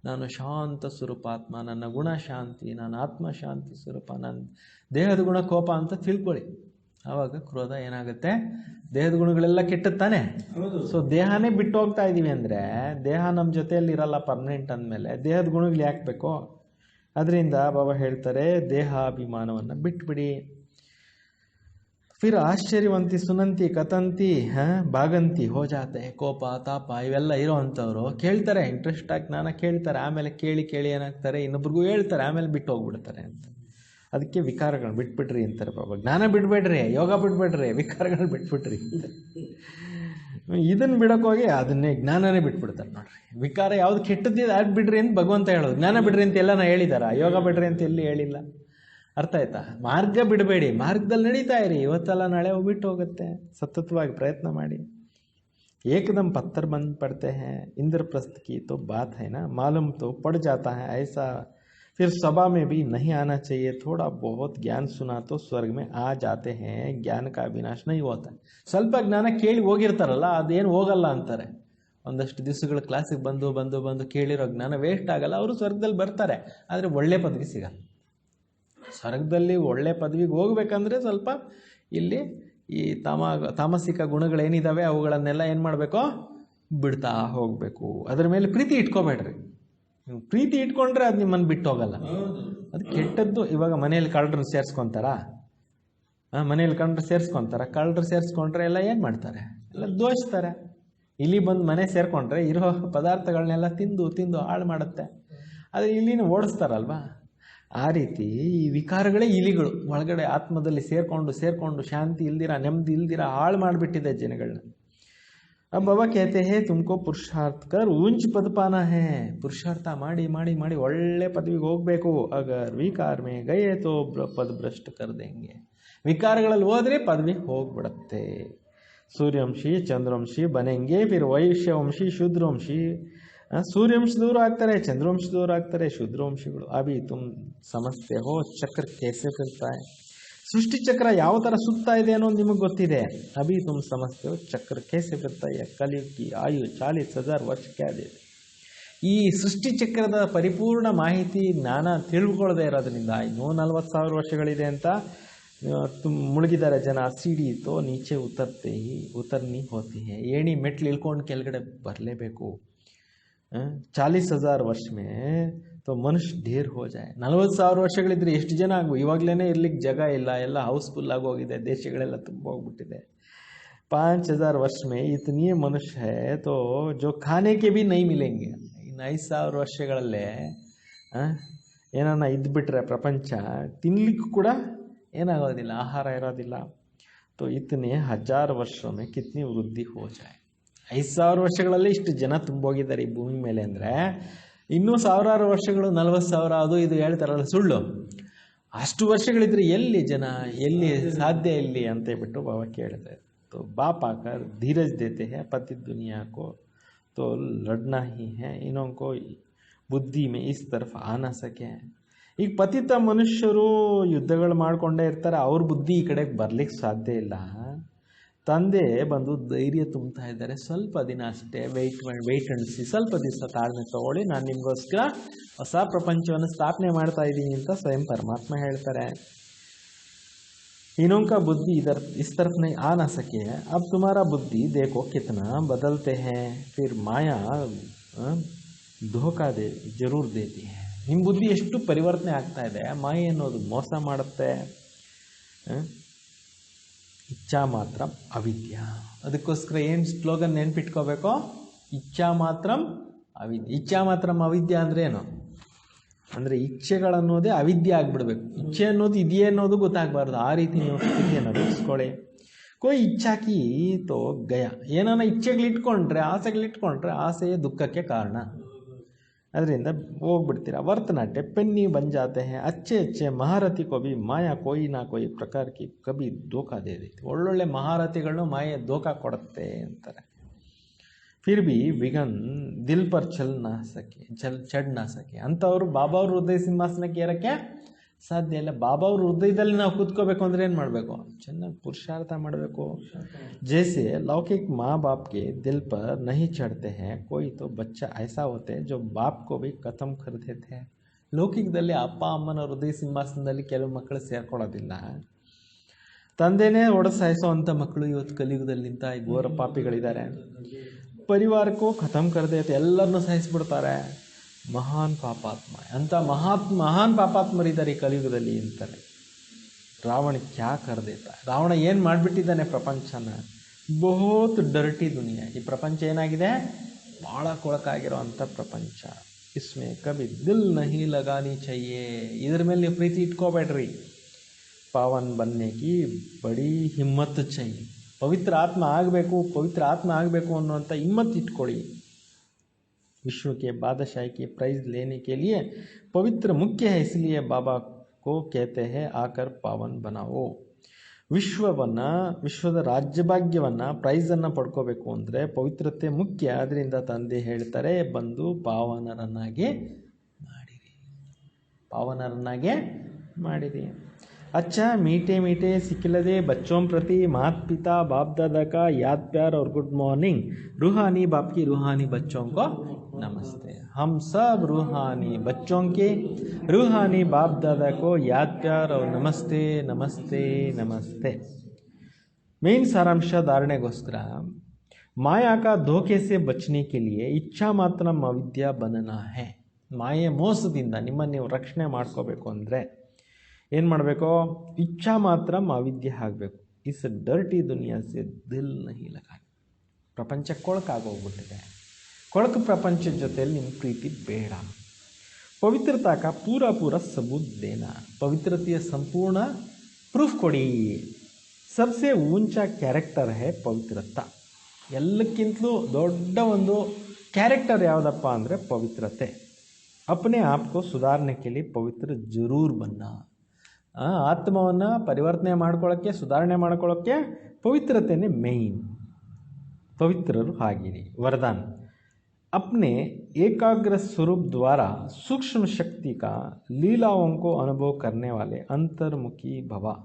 ನಾನು ಶಾಂತ ಸ್ವರೂಪಾತ್ಮ, ನನ್ನ ಗುಣ ಶಾಂತಿ, ನಾನು ಆತ್ಮ ಶಾಂತಿ ಸ್ವರೂಪ, ನನ್ನ ದೇಹದ ಗುಣ ಕೋಪ ಅಂತ ತಿಳ್ಕೊಳ್ಳಿ. ಆವಾಗ ಕ್ರೋಧ ಏನಾಗುತ್ತೆ, ದೇಹದ ಗುಣಗಳೆಲ್ಲ ಕೆಟ್ಟುತ್ತಾನೆ. ಸೊ ದೇಹನೇ ಬಿಟ್ಟು ಹೋಗ್ತಾ ಇದ್ದೀವಿ ಅಂದರೆ, ದೇಹ ನಮ್ಮ ಜೊತೆಯಲ್ಲಿ ಇರಲ್ಲ ಪರ್ಮನೆಂಟ್ ಅಂದಮೇಲೆ ದೇಹದ ಗುಣಗಳು ಯಾಕೆ ಬೇಕು. ಅದರಿಂದ ಬಾಬಾ ಹೇಳ್ತಾರೆ, ದೇಹಾಭಿಮಾನವನ್ನು ಬಿಟ್ಬಿಡಿ. ಫಿರ್ ಆಶ್ಚರ್ಯವಂತಿ ಸುನಂತಿ ಕಥಂತಿ ಭಾಗಂತಿ ಹೋ ಜಾತೆ. ಕೋಪ ತಾಪ ಇವೆಲ್ಲ ಇರೋ ಅಂಥವ್ರು ಕೇಳ್ತಾರೆ, ಇಂಟ್ರೆಸ್ಟ್ ಆಗಿ ಜ್ಞಾನ ಕೇಳ್ತಾರೆ, ಆಮೇಲೆ ಕೇಳಿ ಏನಾಗ್ತಾರೆ, ಇನ್ನೊಬ್ರಿಗೂ ಹೇಳ್ತಾರೆ, ಆಮೇಲೆ ಬಿಟ್ಟು ಹೋಗ್ಬಿಡ್ತಾರೆ ಅಂತ. ಅದಕ್ಕೆ ವಿಕಾರಗಳನ್ನ ಬಿಟ್ಬಿಡ್ರಿ ಅಂತಾರೆ ಬಾಬಾ. ಜ್ಞಾನ ಬಿಡಬೇಡ್ರಿ, ಯೋಗ ಬಿಡಬೇಡ್ರಿ, ವಿಕಾರಗಳನ್ನ ಬಿಟ್ಬಿಟ್ರಿ ಅಂತ. ಇದನ್ನು ಬಿಡೋಕ್ಕೋಗಿ ಅದನ್ನೇ ಜ್ಞಾನನೇ ಬಿಟ್ಬಿಡ್ತಾರೆ ನೋಡ್ರಿ. ವಿಕಾರ ಯಾವ್ದು ಕೆಟ್ಟದ್ದಿದೆ ಅದು ಬಿಡ್ರಿ ಅಂತ ಭಗವಂತ ಹೇಳೋದು. ಜ್ಞಾನ ಬಿಡ್ರಿ ಅಂತ ಎಲ್ಲ ಹೇಳಿದಾರ, ಯೋಗ ಬಿಡ್ರಿ ಅಂತ ಎಲ್ಲಿ ಹೇಳಿಲ್ಲ. ಅರ್ಥ ಆಯ್ತಾ. ಮಾರ್ಗ ಬಿಡಬೇಡಿ, ಮಾರ್ಗದಲ್ಲಿ ನಡೀತಾ ಇರಿ. ಇವತ್ತೆಲ್ಲ ನಾಳೆ ಹೋಗ್ಬಿಟ್ಟು ಹೋಗುತ್ತೆ. ಸತತವಾಗಿ ಪ್ರಯತ್ನ ಮಾಡಿ. ಏಕದಮ್ ಪತ್ಥರ್ ಬಂದ್ ಪಡ್ತೆ हैं, इंद्रप्रस्थ की तो बात है ना, मालूम तो पड़ जाता है ऐसा. फिर सभा में भी नहीं आना चाहिए. थोड़ा बहुत ज्ञान सुना तो स्वर्ग में आ जाते हैं. ज्ञान का विनाश नहीं होता. ಸ್ವಲ್ಪ ಜ್ಞಾನ ಕೇಳಿ ಹೋಗಿರ್ತಾರಲ್ಲ, ಅದೇನು ಹೋಗಲ್ಲ ಅಂತಾರೆ. ಒಂದಷ್ಟು ದಿವಸಗಳ ಕ್ಲಾಸಿಗೆ ಬಂದು ಕೇಳಿರೋ ಜ್ಞಾನ ವೇಸ್ಟ್ ಆಗಲ್ಲ, ಅವರು ಸ್ವರ್ಗದಲ್ಲಿ ಬರ್ತಾರೆ. ಆದರೆ ಒಳ್ಳೆ ಪದವಿ ಸಿಗಲ್ಲ. ಸ್ವರ್ಗದಲ್ಲಿ ಒಳ್ಳೆ ಪದವಿಗೆ ಹೋಗ್ಬೇಕಂದ್ರೆ ಸ್ವಲ್ಪ ಇಲ್ಲಿ ಈ ತಾಮಸಿಕ ಗುಣಗಳೇನಿದ್ದಾವೆ ಅವುಗಳನ್ನೆಲ್ಲ ಏನು ಮಾಡಬೇಕು, ಬಿಡ್ತಾ ಹೋಗಬೇಕು. ಅದರ ಮೇಲೆ ಪ್ರೀತಿ ಇಟ್ಕೋಬೇಡ್ರಿ. ಪ್ರೀತಿ ಇಟ್ಕೊಂಡ್ರೆ ಅದು ನಿಮ್ಮನ್ನು ಬಿಟ್ಟು ಹೋಗಲ್ಲ. ಅದು ಕೆಟ್ಟದ್ದು. ಇವಾಗ ಮನೆಯಲ್ಲಿ ಕಳ್ಳರು ಸೇರಿಸ್ಕೊತಾರ, ಮನೆಯಲ್ಲಿ ಕಳ್ಳರು ಸೇರಿಸ್ಕೊಂಡ್ರೆ ಎಲ್ಲ ಏನು ಮಾಡ್ತಾರೆ, ಎಲ್ಲ ದೋಚ್ತಾರೆ. ಇಲ್ಲಿ ಬಂದು ಮನೆ ಸೇರಿಕೊಂಡ್ರೆ ಇರೋ ಪದಾರ್ಥಗಳನ್ನೆಲ್ಲ ತಿಂದು ಹಾಳು ಮಾಡುತ್ತೆ. ಆದರೆ ಇಲ್ಲಿನ ಓಡಿಸ್ತಾರಲ್ವಾ, ಆ ರೀತಿ ಈ ವಿಕಾರಗಳೇ ಇಲಿಗಳು ಒಳಗಡೆ ಆತ್ಮದಲ್ಲಿ ಸೇರ್ಕೊಂಡು ಶಾಂತಿ ಇಲ್ದಿರ, ನೆಮ್ಮದಿ ಇಲ್ದಿರ ಹಾಳು ಮಾಡಿಬಿಟ್ಟಿದೆ ಜನಗಳನ್ನ. अब बाबा कहते हैं तुमको पुरुषार्थ कर ऊंच पद पाना है. पुरुषार्थ ಮಾಡಿ ಒಳ್ಳೆ ಪದವಿಗೆ ಹೋಗಬೇಕು. अगर विकार में गए तो पद भ्रष्ट कर देंगे. ವಿಕಾರಗಳಲ್ಲಿ ಹೋದ್ರೆ ಪದವಿ ಹೋಗ್ಬಿಡುತ್ತೆ. ಸೂರ್ಯವಂಶಿ ಚಂದ್ರವಂಶಿ ಬನೆಂಗೆ, ಫಿರ್ ವೈಶ್ಯವಂಶಿ ಶೂದ್ರವಂಶಿ. ಸೂರ್ಯವಂಶ ದೂರ ಆಗ್ತಾರೆ, ಚಂದ್ರವಂಶ ದೂರ ಆಗ್ತಾರೆ, ಶೂದ್ರವಂಶಿಗಳು. ಅಭಿ ತುಮ್ ಸಮಸ್ತೆ ಹೋ ಚಕ್ರ ಕೇಸೆ ಫಿರ್ತಾ ಹೈ. ಸೃಷ್ಟಿ ಚಕ್ರ ಯಾವ ಥರ ಸುತ್ತಾ ಇದೆ ಅನ್ನೋದು ನಿಮಗೆ ಗೊತ್ತಿದೆ. ಅಭಿ ತುಮ್ ಸಮಸ್ತೆ ಹೋ ಚಕ್ರ ಕೇಸೆ ಫಿರ್ತಾ ಹೈ. ಕಲಿಯುಗಿ ಆಯು 40,000 ವರ್ಷ ಕ್ಯಾದೆ. ಈ ಸೃಷ್ಟಿ ಚಕ್ರದ ಪರಿಪೂರ್ಣ ಮಾಹಿತಿ ಜ್ಞಾನ ತಿಳ್ಕೊಳ್ಳದೆ ಇರೋದ್ರಿಂದ ಇನ್ನೂ 40,000 ವರ್ಷಗಳಿದೆ ಅಂತ ಮುಳುಗಿದ್ದಾರೆ ಜನ. सीढ़ी तो नीचे उतरनी होती है. ಏಣಿ ಮೆಟ್ಲು ಇಳ್ಕೊಂಡು ಕೆಳಗಡೆ ಬರಲೇಬೇಕು. 40,000 ವರ್ಷ ಮೇ ತೋ ಮನುಷ್ಯ ಢೇರ್ ಹೋ ಜಾಯ್. 40,000 ವರ್ಷಗಳಿದ್ರೆ ಎಷ್ಟು ಜನ ಆಗು. ಇವಾಗಲೇ ಇರ್ಲಿಕ್ಕೆ ಜಾಗ ಇಲ್ಲ, ಎಲ್ಲ ಹೌಸ್ಫುಲ್ ಆಗೋಗಿದೆ, ದೇಶಗಳೆಲ್ಲ ತುಂಬ ಹೋಗ್ಬಿಟ್ಟಿದೆ. 5,000 ವರ್ಷ ಮೇ ಇತನಿ ಮನುಷ್ಯ ಹೈ ತೋ ಜೋ ಖಾನೆ ಕೆ ಭಿ ನೈ ಮಿಲೆಂಗೆ. ಇನ್ನು 5,000 ವರ್ಷಗಳಲ್ಲೇ ಏನನ್ನ ಇದ್ಬಿಟ್ರೆ ಪ್ರಪಂಚ ತಿನ್ಲಿಕ್ಕೂ ಕೂಡ ಏನಾಗೋದಿಲ್ಲ, ಆಹಾರ ಇರೋದಿಲ್ಲ. ತೋ ಇತನೆ 1000 ವರ್ಷ ಮೇ ಕಿತ್ನಿ ವೃದ್ಧಿ ಹೋ ಜಾಯ್. 5,000 ವರ್ಷಗಳಲ್ಲಿ ಇಷ್ಟು ಜನ ತುಂಬೋಗಿದ್ದಾರೆ ಈ ಭೂಮಿ ಮೇಲೆ ಅಂದರೆ ಇನ್ನೂ 1,000 ವರ್ಷಗಳು 40,000 ಅದು ಇದು ಹೇಳ್ತಾರಲ್ಲ ಸುಳ್ಳು. ಅಷ್ಟು ವರ್ಷಗಳಿದ್ರೆ ಎಲ್ಲಿ ಜನ, ಎಲ್ಲಿ ಸಾಧ್ಯ ಎಲ್ಲಿ ಅಂತ ಹೇಳ್ಬಿಟ್ಟು ಬಾಬಾ ಕೇಳಿದೆ. ತೋ ಬಾಪ್ ಆಕರ್ ಧೀರಜ್ ದೇತೆ ಹೈ ಪತಿ ದುನಿಯಾ ಕೋ ತೋ ಲಡ್ನಾ ಹಿ ಹೈ. ಇನ್ನೊಂಕೋ बुद्धि में इस तरफ आ ना सके। ಈಗ ಪತಿತ ಮನುಷ್ಯರು ಯುದ್ಧಗಳು ಮಾಡಿಕೊಂಡೇ ಇರ್ತಾರೆ, ಅವ್ರ ಬುದ್ಧಿ ಈ ಕಡೆಗೆ ಬರ್ಲಿಕ್ಕೆ ಸಾಧ್ಯ ಇಲ್ಲ. ತಂದೆ ಬಂದು ಧೈರ್ಯ ತುಂಬ್ತಾ ಇದ್ದಾರೆ, ಸ್ವಲ್ಪ ದಿನ ಅಷ್ಟೇ ವೆಯ್ಟ್ ಅಣಿಸಿ, ಸ್ವಲ್ಪ ದಿವಸ ತಾಳ್ಮೆ ತಗೊಳ್ಳಿ, ನಾನು ನಿಮಗೋಸ್ಕರ ಹೊಸ ಪ್ರಪಂಚವನ್ನು ಸ್ಥಾಪನೆ ಮಾಡ್ತಾ ಇದ್ದೀನಿ ಅಂತ ಸ್ವಯಂ ಪರಮಾತ್ಮ ಹೇಳ್ತಾರೆ. इन्हों का बुद्धि इधर इस तरफ नहीं आ ना सके। अब तुम्हारा बुद्धि देखो कितना बदलते हैं, फिर माया धोखा जरूर देती है. ನಿಮ್ಮ ಬುದ್ಧಿ ಎಷ್ಟು ಪರಿವರ್ತನೆ ಆಗ್ತಾ ಇದೆ, ಮಾಯೆ ಅನ್ನೋದು ಮೋಸ ಮಾಡುತ್ತೆ. ಇಚ್ಛಾ ಮಾತ್ರ ಅವಿದ್ಯ. ಅದಕ್ಕೋಸ್ಕರ ಏನು ಸ್ಲೋಗನ್ ನೆನ್ಪಿಟ್ಕೋಬೇಕು, ಇಚ್ಛಾ ಮಾತ್ರ ಅವಿದ್ಯ. ಇಚ್ಛಾ ಮಾತ್ರ ಅವಿದ್ಯ ಅಂದ್ರೆ ಏನು ಅಂದರೆ ಇಚ್ಛೆಗಳನ್ನೋದೇ ಅವಿದ್ಯೆ ಆಗಿಬಿಡ್ಬೇಕು. ಇಚ್ಛೆ ಅನ್ನೋದು ಇದೆಯೇ ಅನ್ನೋದು ಗೊತ್ತಾಗಬಾರ್ದು, ಆ ರೀತಿ ನೀವು ಸ್ಥಿತಿಯನ್ನು ರೂಪಿಸ್ಕೊಳ್ಳಿ. कोई इच्छा की तो गया. ಏನಾನ ಇಚ್ಛೆಗಳಿಟ್ಕೊಂಡ್ರೆ, ಆಸೆಗಳಿಟ್ಕೊಂಡ್ರೆ ಆಸೆಯೇ ದುಃಖಕ್ಕೆ ಕಾರಣ. ಅದರಿಂದ ಹೋಗ್ಬಿಡ್ತೀರಾ. वर्तनाट्य पेन्नी बन जाते हैं. अच्छे अच्छे महारथी को भी माया कोई ना कोई प्रकार की कभी धोखा दे देती. ಒಳ್ಳೊಳ್ಳೆ ಮಹಾರಥಿಗಳನ್ನು ಮಾಯೆ ಧೋಖಾ ಕೊಡುತ್ತೆ ಅಂತಾರೆ. फिर भी विघन दिल पर चढ़ ना सके ಅಂಥವ್ರು ಬಾಬಾ ಅವ್ರ ಹೃದಯ ಸಿಂಹಾಸನಕ್ಕೆ ಏರಕ್ಕೆ ಸಾಧ್ಯ ಇಲ್ಲ. ಬಾಬಾ ಅವ್ರ ಹೃದಯದಲ್ಲಿ ನಾವು ಕೂತ್ಕೋಬೇಕು ಅಂದರೆ ಏನು ಮಾಡಬೇಕು, ಚೆನ್ನಾಗಿ ಪುರುಷಾರ್ಥ ಮಾಡಬೇಕು. जैसे लौकिक माँ बाप के दिल पर नहीं चढ़ते हैं, कोई तो बच्चा ऐसा होते हैं जो बाप को भी खत्म कर देते हैं. ಲೌಕಿಕದಲ್ಲಿ ಅಪ್ಪ ಅಮ್ಮನ ಹೃದಯ ಸಿಂಹಾಸನದಲ್ಲಿ ಕೆಲವು ಮಕ್ಕಳು ಸೇರ್ಕೊಳ್ಳೋದಿಲ್ಲ. ತಂದೆನೇ ಸಾಯಿಸೋವಂಥ ಮಕ್ಕಳು ಇವತ್ತು ಕಲಿಯುಗದಲ್ಲಿ ಇಂಥ ಘೋರ ಪಾಪಿಗಳಿದ್ದಾರೆ. ಪರಿವಾರಕ್ಕೂ ಖತಮ್ ಕರ್ ದೇತೆ, ಎಲ್ಲರನ್ನೂ ಸಾಯಿಸ್ಬಿಡ್ತಾರೆ. ಮಹಾನ್ ಪಾಪಾತ್ಮ ಅಂತ ಮಹಾನ್ ಪಾಪಾತ್ಮರಿದ್ದಾರೆ ಈ ಕಲಿಯುಗದಲ್ಲಿ ಅಂತಾರೆ. ರಾವಣ ಕ್ಯಾ ಕರ್ ದೇತ, ರಾವಣ ಏನು ಮಾಡಿಬಿಟ್ಟಿದ್ದಾನೆ ಪ್ರಪಂಚನ. ಬಹುತ್ ಡರ್ಟಿ ದುನಿಯಾ. ಈ ಪ್ರಪಂಚ ಏನಾಗಿದೆ, ಭಾಳ ಕೊಳಕಾಗಿರೋ ಅಂಥ ಪ್ರಪಂಚ. ಇಸ್ಮೆ ಕಭಿ ದಿಲ್ ನಹಿ ಲಗಾನಿ ಚಹಿಯೆ. ಇದ್ರ ಮೇಲೆ ನೀವು ಪ್ರೀತಿ ಇಟ್ಕೋಬೇಡ್ರಿ. ಪಾವನ್ ಬನ್ನೇಕಿ ಬಡಿ ಹಿಮ್ಮತ್ ಚಹಿಯೆ. ಪವಿತ್ರ ಆತ್ಮ ಆಗಬೇಕು ಅನ್ನುವಂಥ ಹಿಮ್ಮತ್ ಇಟ್ಕೊಳ್ಳಿ. विश्व के बादशाही की प्राइज लेने के लिए पवित्र मुख्य है, इसलिए बाबा को कहते हैं आकर पावन बनाओ. ವಿಶ್ವದ ರಾಜ್ಯಭಾಗ್ಯವನ್ನು ಪ್ರೈಸನ್ನು ಪಡ್ಕೋಬೇಕು ಅಂದರೆ ಪವಿತ್ರತೆ ಮುಖ್ಯ. ಅದರಿಂದ ತಂದೆ ಹೇಳ್ತಾರೆ, ಬಂದು ಪಾವನರನ್ನಾಗಿ ಮಾಡಿರಿ. अच्छा मीठे मीठे सिखिलदे बच्चों प्रति माता पिता बाप दादा का याद प्यार और गुड मॉर्निंग. रूहानी बाप की रूहानी बच्चों को नमस्ते. हम सब रूहानी बच्चों के रूहानी बाप दादा को याद प्यार और नमस्ते नमस्ते नमस्ते. मेन सारांश धारणेಗೋಸ್ಕರ माया का धोखे से बचने के लिए इच्छा मात्र अविद्या बनना है. ಮಾಯೆ ಮೋಸದಿಂದ ನಿಮ್ಮನ್ನು ನೀವು ರಕ್ಷಣೆ ಮಾಡ್ಕೋಬೇಕು ಅಂದರೆ ಏನು ಮಾಡಬೇಕು, ಇಚ್ಛಾ ಮಾತ್ರ ಅವಿದ್ಯೆ ಆಗಬೇಕು. ಇಸ್ ಡರ್ಟಿ ದುನಿಯಾ ಸೆ ದಿಲ್ ನಹಿ ಲಗಾ. ಪ್ರಪಂಚ ಕೊಳಕಾಗೋಗ್ಬಿಟ್ಟಿದೆ. ಕೊಳಕು ಪ್ರಪಂಚದ ಜೊತೆಯಲ್ಲಿ ನಿಮ್ಮ ಪ್ರೀತಿ ಬೇಡ. ಪವಿತ್ರತಾ ಕಾ ಪೂರ ಸಬೂತ್ ದೇನಾ. ಪವಿತ್ರತೆಯ ಸಂಪೂರ್ಣ ಪ್ರೂಫ್ ಕೊಡಿ. ಸಬ್ಸೆ ಊಂಚ ಕ್ಯಾರೆಕ್ಟರ್ ಹೇ ಪವಿತ್ರತಾ. ಎಲ್ಲಕ್ಕಿಂತಲೂ ದೊಡ್ಡ ಒಂದು ಕ್ಯಾರೆಕ್ಟರ್ ಯಾವುದಪ್ಪ ಅಂದರೆ ಪವಿತ್ರತೆ. अपने आप को सुधारने के लिए पवित्र जरूर बनना. ಆತ್ಮವನ್ನು ಪರಿವರ್ತನೆ ಮಾಡ್ಕೊಳ್ಳೋಕ್ಕೆ, ಸುಧಾರಣೆ ಮಾಡ್ಕೊಳ್ಳೋಕ್ಕೆ ಪವಿತ್ರತೆನೇ ಮೇಯ್ನ್. ಪವಿತ್ರರು ಆಗಿರಿ. वरदान अपने एकाग्र स्वरूप द्वारा सूक्ष्म शक्ति का लीलाओं को अनुभव करने वाले ಅಂತರ್ಮುಖಿ ಭವ.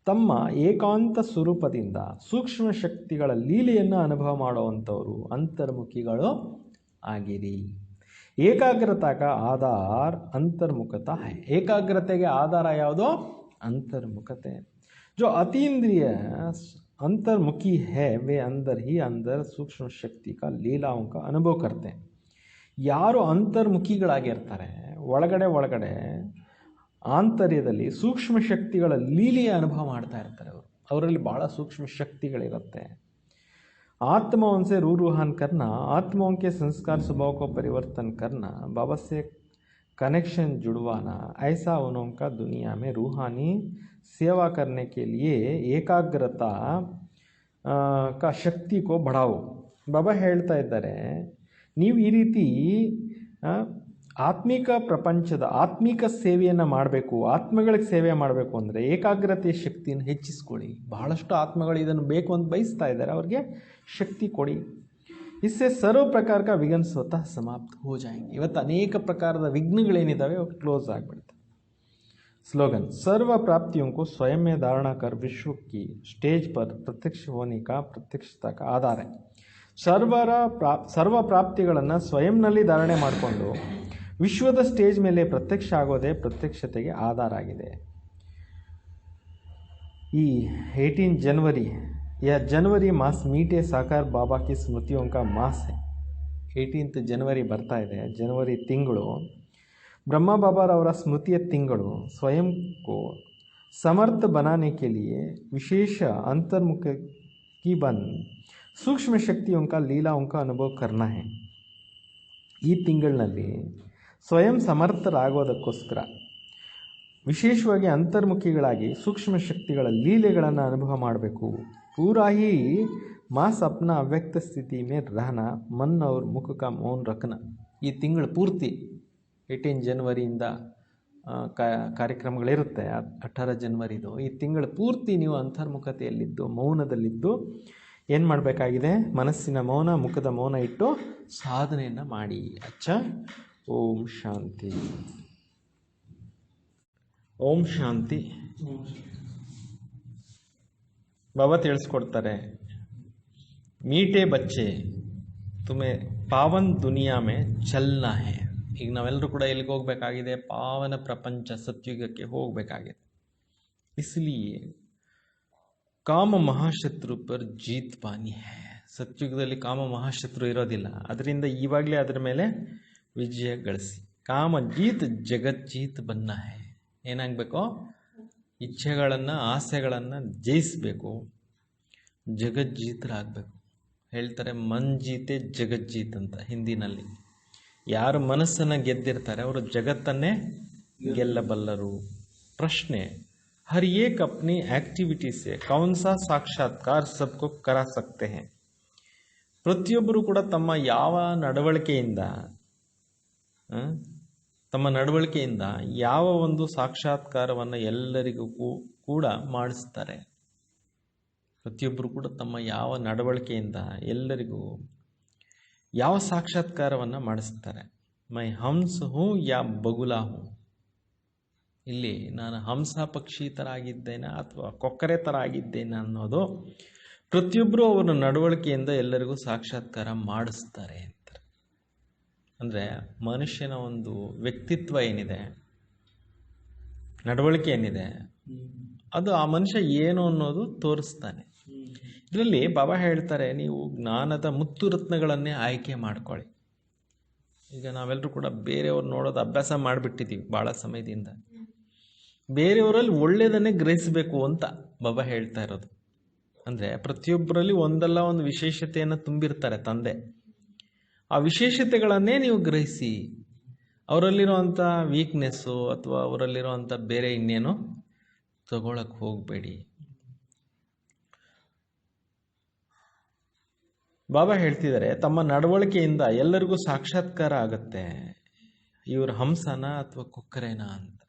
ತಮ್ಮ ಏಕಾಂತ ಸ್ವರೂಪದಿಂದ ಸೂಕ್ಷ್ಮ ಶಕ್ತಿಗಳ ಲೀಲೆಯನ್ನು ಅನುಭವ ಮಾಡುವಂಥವರು ಅಂತರ್ಮುಖಿಗಳು ಆಗಿರಿ. ಏಕಾಗ್ರತಾ का आधार अंतर्मुखता है. ಏಕಾಗ್ರತೆಗೆ ಆಧಾರ ಯಾವುದು, अंतर्मुखते. जो अतीन्द्रिय अंतर्मुखी है वे अंदर ही अंदर सूक्ष्म शक्ति का लीलाओं का अनुभव करते हैं. ಯಾರು ಅಂತರ್ಮುಖಿಗಳಾಗಿರ್ತಾರೆ, ಒಳಗಡೆ ಆಂತರ್ಯದಲ್ಲಿ ಸೂಕ್ಷ್ಮ ಶಕ್ತಿಗಳ ಲೀಲೆಯ ಅನುಭವ ಮಾಡ್ತಾ ಇರ್ತಾರೆ. ಅವರಲ್ಲಿ ಭಾಳ ಸೂಕ್ಷ್ಮ ಶಕ್ತಿಗಳಿರುತ್ತೆ. आत्माओं से रूहान करना, आत्माओं के संस्कार स्वभाव को परिवर्तन करना, बाबा से कनेक्शन जुड़वाना, ऐसा उनका दुनिया में रूहानी सेवा करने के लिए ಏಕಾಗ್ರತಾ का ಶಕ್ತಿ को बढ़ाओ. ಬಾಬಾ ಹೇಳ್ತಾ ಇದ್ದಾರೆ, ನೀವು ಈ ರೀತಿ ಆತ್ಮಿಕ ಪ್ರಪಂಚದ ಆತ್ಮಿಕ ಸೇವೆಯನ್ನು ಮಾಡಬೇಕು, ಆತ್ಮಗಳಿಗೆ ಸೇವೆ ಮಾಡಬೇಕು ಅಂದರೆ ಏಕಾಗ್ರತೆಯ ಶಕ್ತಿಯನ್ನು ಹೆಚ್ಚಿಸ್ಕೊಳ್ಳಿ. ಬಹಳಷ್ಟು ಆತ್ಮಗಳು ಇದನ್ನು ಬೇಕು ಅಂತ ಬಯಸ್ತಾ ಇದ್ದಾರೆ, ಅವ್ರಿಗೆ ಶಕ್ತಿ ಕೊಡಿ. इससे सर्व प्रकार का विघ्न स्वतः समाप्त हो जाएंगे. ಇವತ್ತು ಅನೇಕ ಪ್ರಕಾರದ ವಿಘ್ನಗಳೇನಿದ್ದಾವೆ ಅವು ಕ್ಲೋಸ್ ಆಗಿಬಿಡುತ್ತೆ. स्लोगन: सर्व प्राप्तियों को स्वयं में धारणा कर विश्व की स्टेज पर प्रत्यक्ष होने का प्रत्यक्षता का आधार है. ಸರ್ವ ಪ್ರಾಪ್ತಿಗಳನ್ನು ಸ್ವಯಂನಲ್ಲಿ ಧಾರಣೆ ಮಾಡಿಕೊಂಡು ವಿಶ್ವದ ಸ್ಟೇಜ್ ಮೇಲೆ ಪ್ರತ್ಯಕ್ಷ ಆಗೋದೇ ಪ್ರತ್ಯಕ್ಷತೆಗೆ ಆಧಾರ ಆಗಿದೆ. ಈ 18 जनवरी यह जनवरी मास मीठे साकार बाबा की स्मृतियों का मास है. 18th जनवरी ಬರ್ತಾ ಇದೆ. ಜನವರಿ ತಿಂಗಳು ब्रह्मा बाबा रवरा स्मृतिय तिंगड़ु स्वयं को समर्थ बनाने के लिए विशेष अंतर्मुख की बन सूक्ष्म शक्तियों का लीलाओं का अनुभव करना है. ಈ ತಿಂಗಳಿನಲ್ಲಿ ಸ್ವಯಂ ಸಮರ್ಥರಾಗೋದಕ್ಕೋಸ್ಕರ ವಿಶೇಷವಾಗಿ ಅಂತರ್ಮುಖಿಗಳಾಗಿ ಸೂಕ್ಷ್ಮ ಶಕ್ತಿಗಳ ಲೀಲೆಗಳನ್ನು ಅನುಭವ ಮಾಡಬೇಕು. पूरा ही मास अपना अव्यक्त स्थिति में रहना, मन और मुख का मौन रखना. ಈ ತಿಂಗಳು ಪೂರ್ತಿ 18 ಜನವರಿಯಿಂದ ಕಾರ್ಯಕ್ರಮಗಳಿರುತ್ತೆ. 18 ಜನವರಿದು ಈ ತಿಂಗಳು ಪೂರ್ತಿ ನೀವು ಅಂತರ್ಮುಖತೆಯಲ್ಲಿದ್ದು ಮೌನದಲ್ಲಿದ್ದು ಏನು ಮಾಡಬೇಕಾಗಿದೆ? ಮನಸ್ಸಿನ ಮೌನ, ಮುಖದ ಮೌನ ಇಟ್ಟು ಸಾಧನೆಯನ್ನು ಮಾಡಿ. ಅಚ್ಚಾ. ಓಂ ಶಾಂತಿ. ಓಂ ಶಾಂತಿ. ಬಾಬಾ ತಿಳಿಸ್ಕೊಡ್ತಾರೆ, ಮೀಟೆ ಬಚ್ಚೆ ತುಮೆ ಪಾವನ್ ದುನಿಯಾ ಮೇ ಚಲ್ನಾ ಹೈ. ಈಗ ನಾವೆಲ್ಲರೂ ಕೂಡ ಎಲ್ಲಿಗೆ ಹೋಗಬೇಕಾಗಿದೆ? ಪಾವನ ಪ್ರಪಂಚ ಸತ್ಯುಗಕ್ಕೆ ಹೋಗಬೇಕಾಗಿದೆ. ಇಸ್ಲಿಯೇ ಕಾಮ ಮಹಾಶತ್ರು ಪರ್ ಜೀತ್ ಪಾನಿ ಹೈ. ಸತ್ಯುಗದಲ್ಲಿ ಕಾಮ ಮಹಾಶತ್ರು ಇರೋದಿಲ್ಲ, ಅದರಿಂದ ಇವಾಗಲೇ ಅದರ ಮೇಲೆ ವಿಜಯ ಗಳಿಸಿ. ಕಾಮ ಜೀತ್ ಜಗತ್ ಜೀತ್ ಬನ್ನ ಹೈ. ಏನಾಗಬೇಕು? ಇಚ್ಛೆಗಳನ್ನು, ಆಸೆಗಳನ್ನು ಜಯಿಸಬೇಕು, ಜಗಜ್ಜೀತರಾಗಬೇಕು. ಹೇಳ್ತಾರೆ ಮನ್ ಜೀತೆ ಜಗಜ್ಜೀತ್ ಅಂತ ಹಿಂದಿನಲ್ಲಿ. ಯಾರು ಮನಸ್ಸನ್ನು ಗೆದ್ದಿರ್ತಾರೆ ಅವರು ಜಗತ್ತನ್ನೇ ಗೆಲ್ಲಬಲ್ಲರು. ಪ್ರಶ್ನೆ: हर एक अपनी एक्टिविटी से कौन सा साक्षात्कार सबको करा सकते हैं? ಪ್ರತಿಯೊಬ್ಬರು ಕೂಡ ತಮ್ಮ ಯಾವ ನಡವಳಿಕೆಯಿಂದ ಯಾವ ಒಂದು ಸಾಕ್ಷಾತ್ಕಾರವನ್ನು ಎಲ್ಲರಿಗೂ ಕೂಡ ಮಾಡಿಸ್ತಾರೆ. ಪ್ರತಿಯೊಬ್ಬರು ಕೂಡ ತಮ್ಮ ಯಾವ ನಡವಳಿಕೆಯಿಂದ ಎಲ್ಲರಿಗೂ ಯಾವ ಸಾಕ್ಷಾತ್ಕಾರವನ್ನು ಮಾಡಿಸ್ತಾರೆ. ಮೈ ಹಂಸ ಹೂ ಯಾ ಬಗುಲಾ ಹೂ. ಇಲ್ಲಿ ನಾನು ಹಂಸ ಪಕ್ಷಿ ಥರ ಆಗಿದ್ದೇನೆ ಅಥವಾ ಕೊಕ್ಕರೆ ಥರ ಆಗಿದ್ದೇನೆ ಅನ್ನೋದು ಪ್ರತಿಯೊಬ್ಬರು ಅವರ ನಡವಳಿಕೆಯಿಂದ ಎಲ್ಲರಿಗೂ ಸಾಕ್ಷಾತ್ಕಾರ ಮಾಡಿಸ್ತಾರೆ ಅಂತಾರೆ. ಅಂದರೆ ಮನುಷ್ಯನ ಒಂದು ವ್ಯಕ್ತಿತ್ವ ಏನಿದೆ, ನಡವಳಿಕೆ ಏನಿದೆ, ಅದು ಆ ಮನುಷ್ಯ ಏನು ಅನ್ನೋದು ತೋರಿಸ್ತಾನೆ. ಇದರಲ್ಲಿ ಬಾಬಾ ಹೇಳ್ತಾರೆ, ನೀವು ಜ್ಞಾನದ ಮುತ್ತು ರತ್ನಗಳನ್ನೇ ಆಯ್ಕೆ ಮಾಡ್ಕೊಳ್ಳಿ. ಈಗ ನಾವೆಲ್ಲರೂ ಕೂಡ ಬೇರೆಯವ್ರು ನೋಡೋದು ಅಭ್ಯಾಸ ಮಾಡಿಬಿಟ್ಟಿದ್ದೀವಿ ಭಾಳ ಸಮಯದಿಂದ. ಬೇರೆಯವರಲ್ಲಿ ಒಳ್ಳೆಯದನ್ನೇ ಗ್ರಹಿಸಬೇಕು ಅಂತ ಬಾಬಾ ಹೇಳ್ತಾ ಇರೋದು. ಅಂದರೆ ಪ್ರತಿಯೊಬ್ಬರಲ್ಲಿ ಒಂದಲ್ಲ ಒಂದು ವಿಶೇಷತೆಯನ್ನು ತುಂಬಿರ್ತಾರೆ ತಂದೆ. ಆ ವಿಶೇಷತೆಗಳನ್ನೇ ನೀವು ಗ್ರಹಿಸಿ, ಅವರಲ್ಲಿರುವಂಥ ವೀಕ್ನೆಸ್ಸು ಅಥವಾ ಅವರಲ್ಲಿರುವಂಥ ಬೇರೆ ಇನ್ನೇನು ತಗೊಳಕ್ಕೆ ಹೋಗಬೇಡಿ. ಬಾಬಾ ಹೇಳ್ತಿದ್ದಾರೆ, ತಮ್ಮ ನಡವಳಿಕೆಯಿಂದ ಎಲ್ಲರಿಗೂ ಸಾಕ್ಷಾತ್ಕಾರ ಆಗುತ್ತೆ. ಇವರು ಹಂಸನ ಅಥವಾ ಕೊಕ್ಕರೆನಾ ಅಂತ.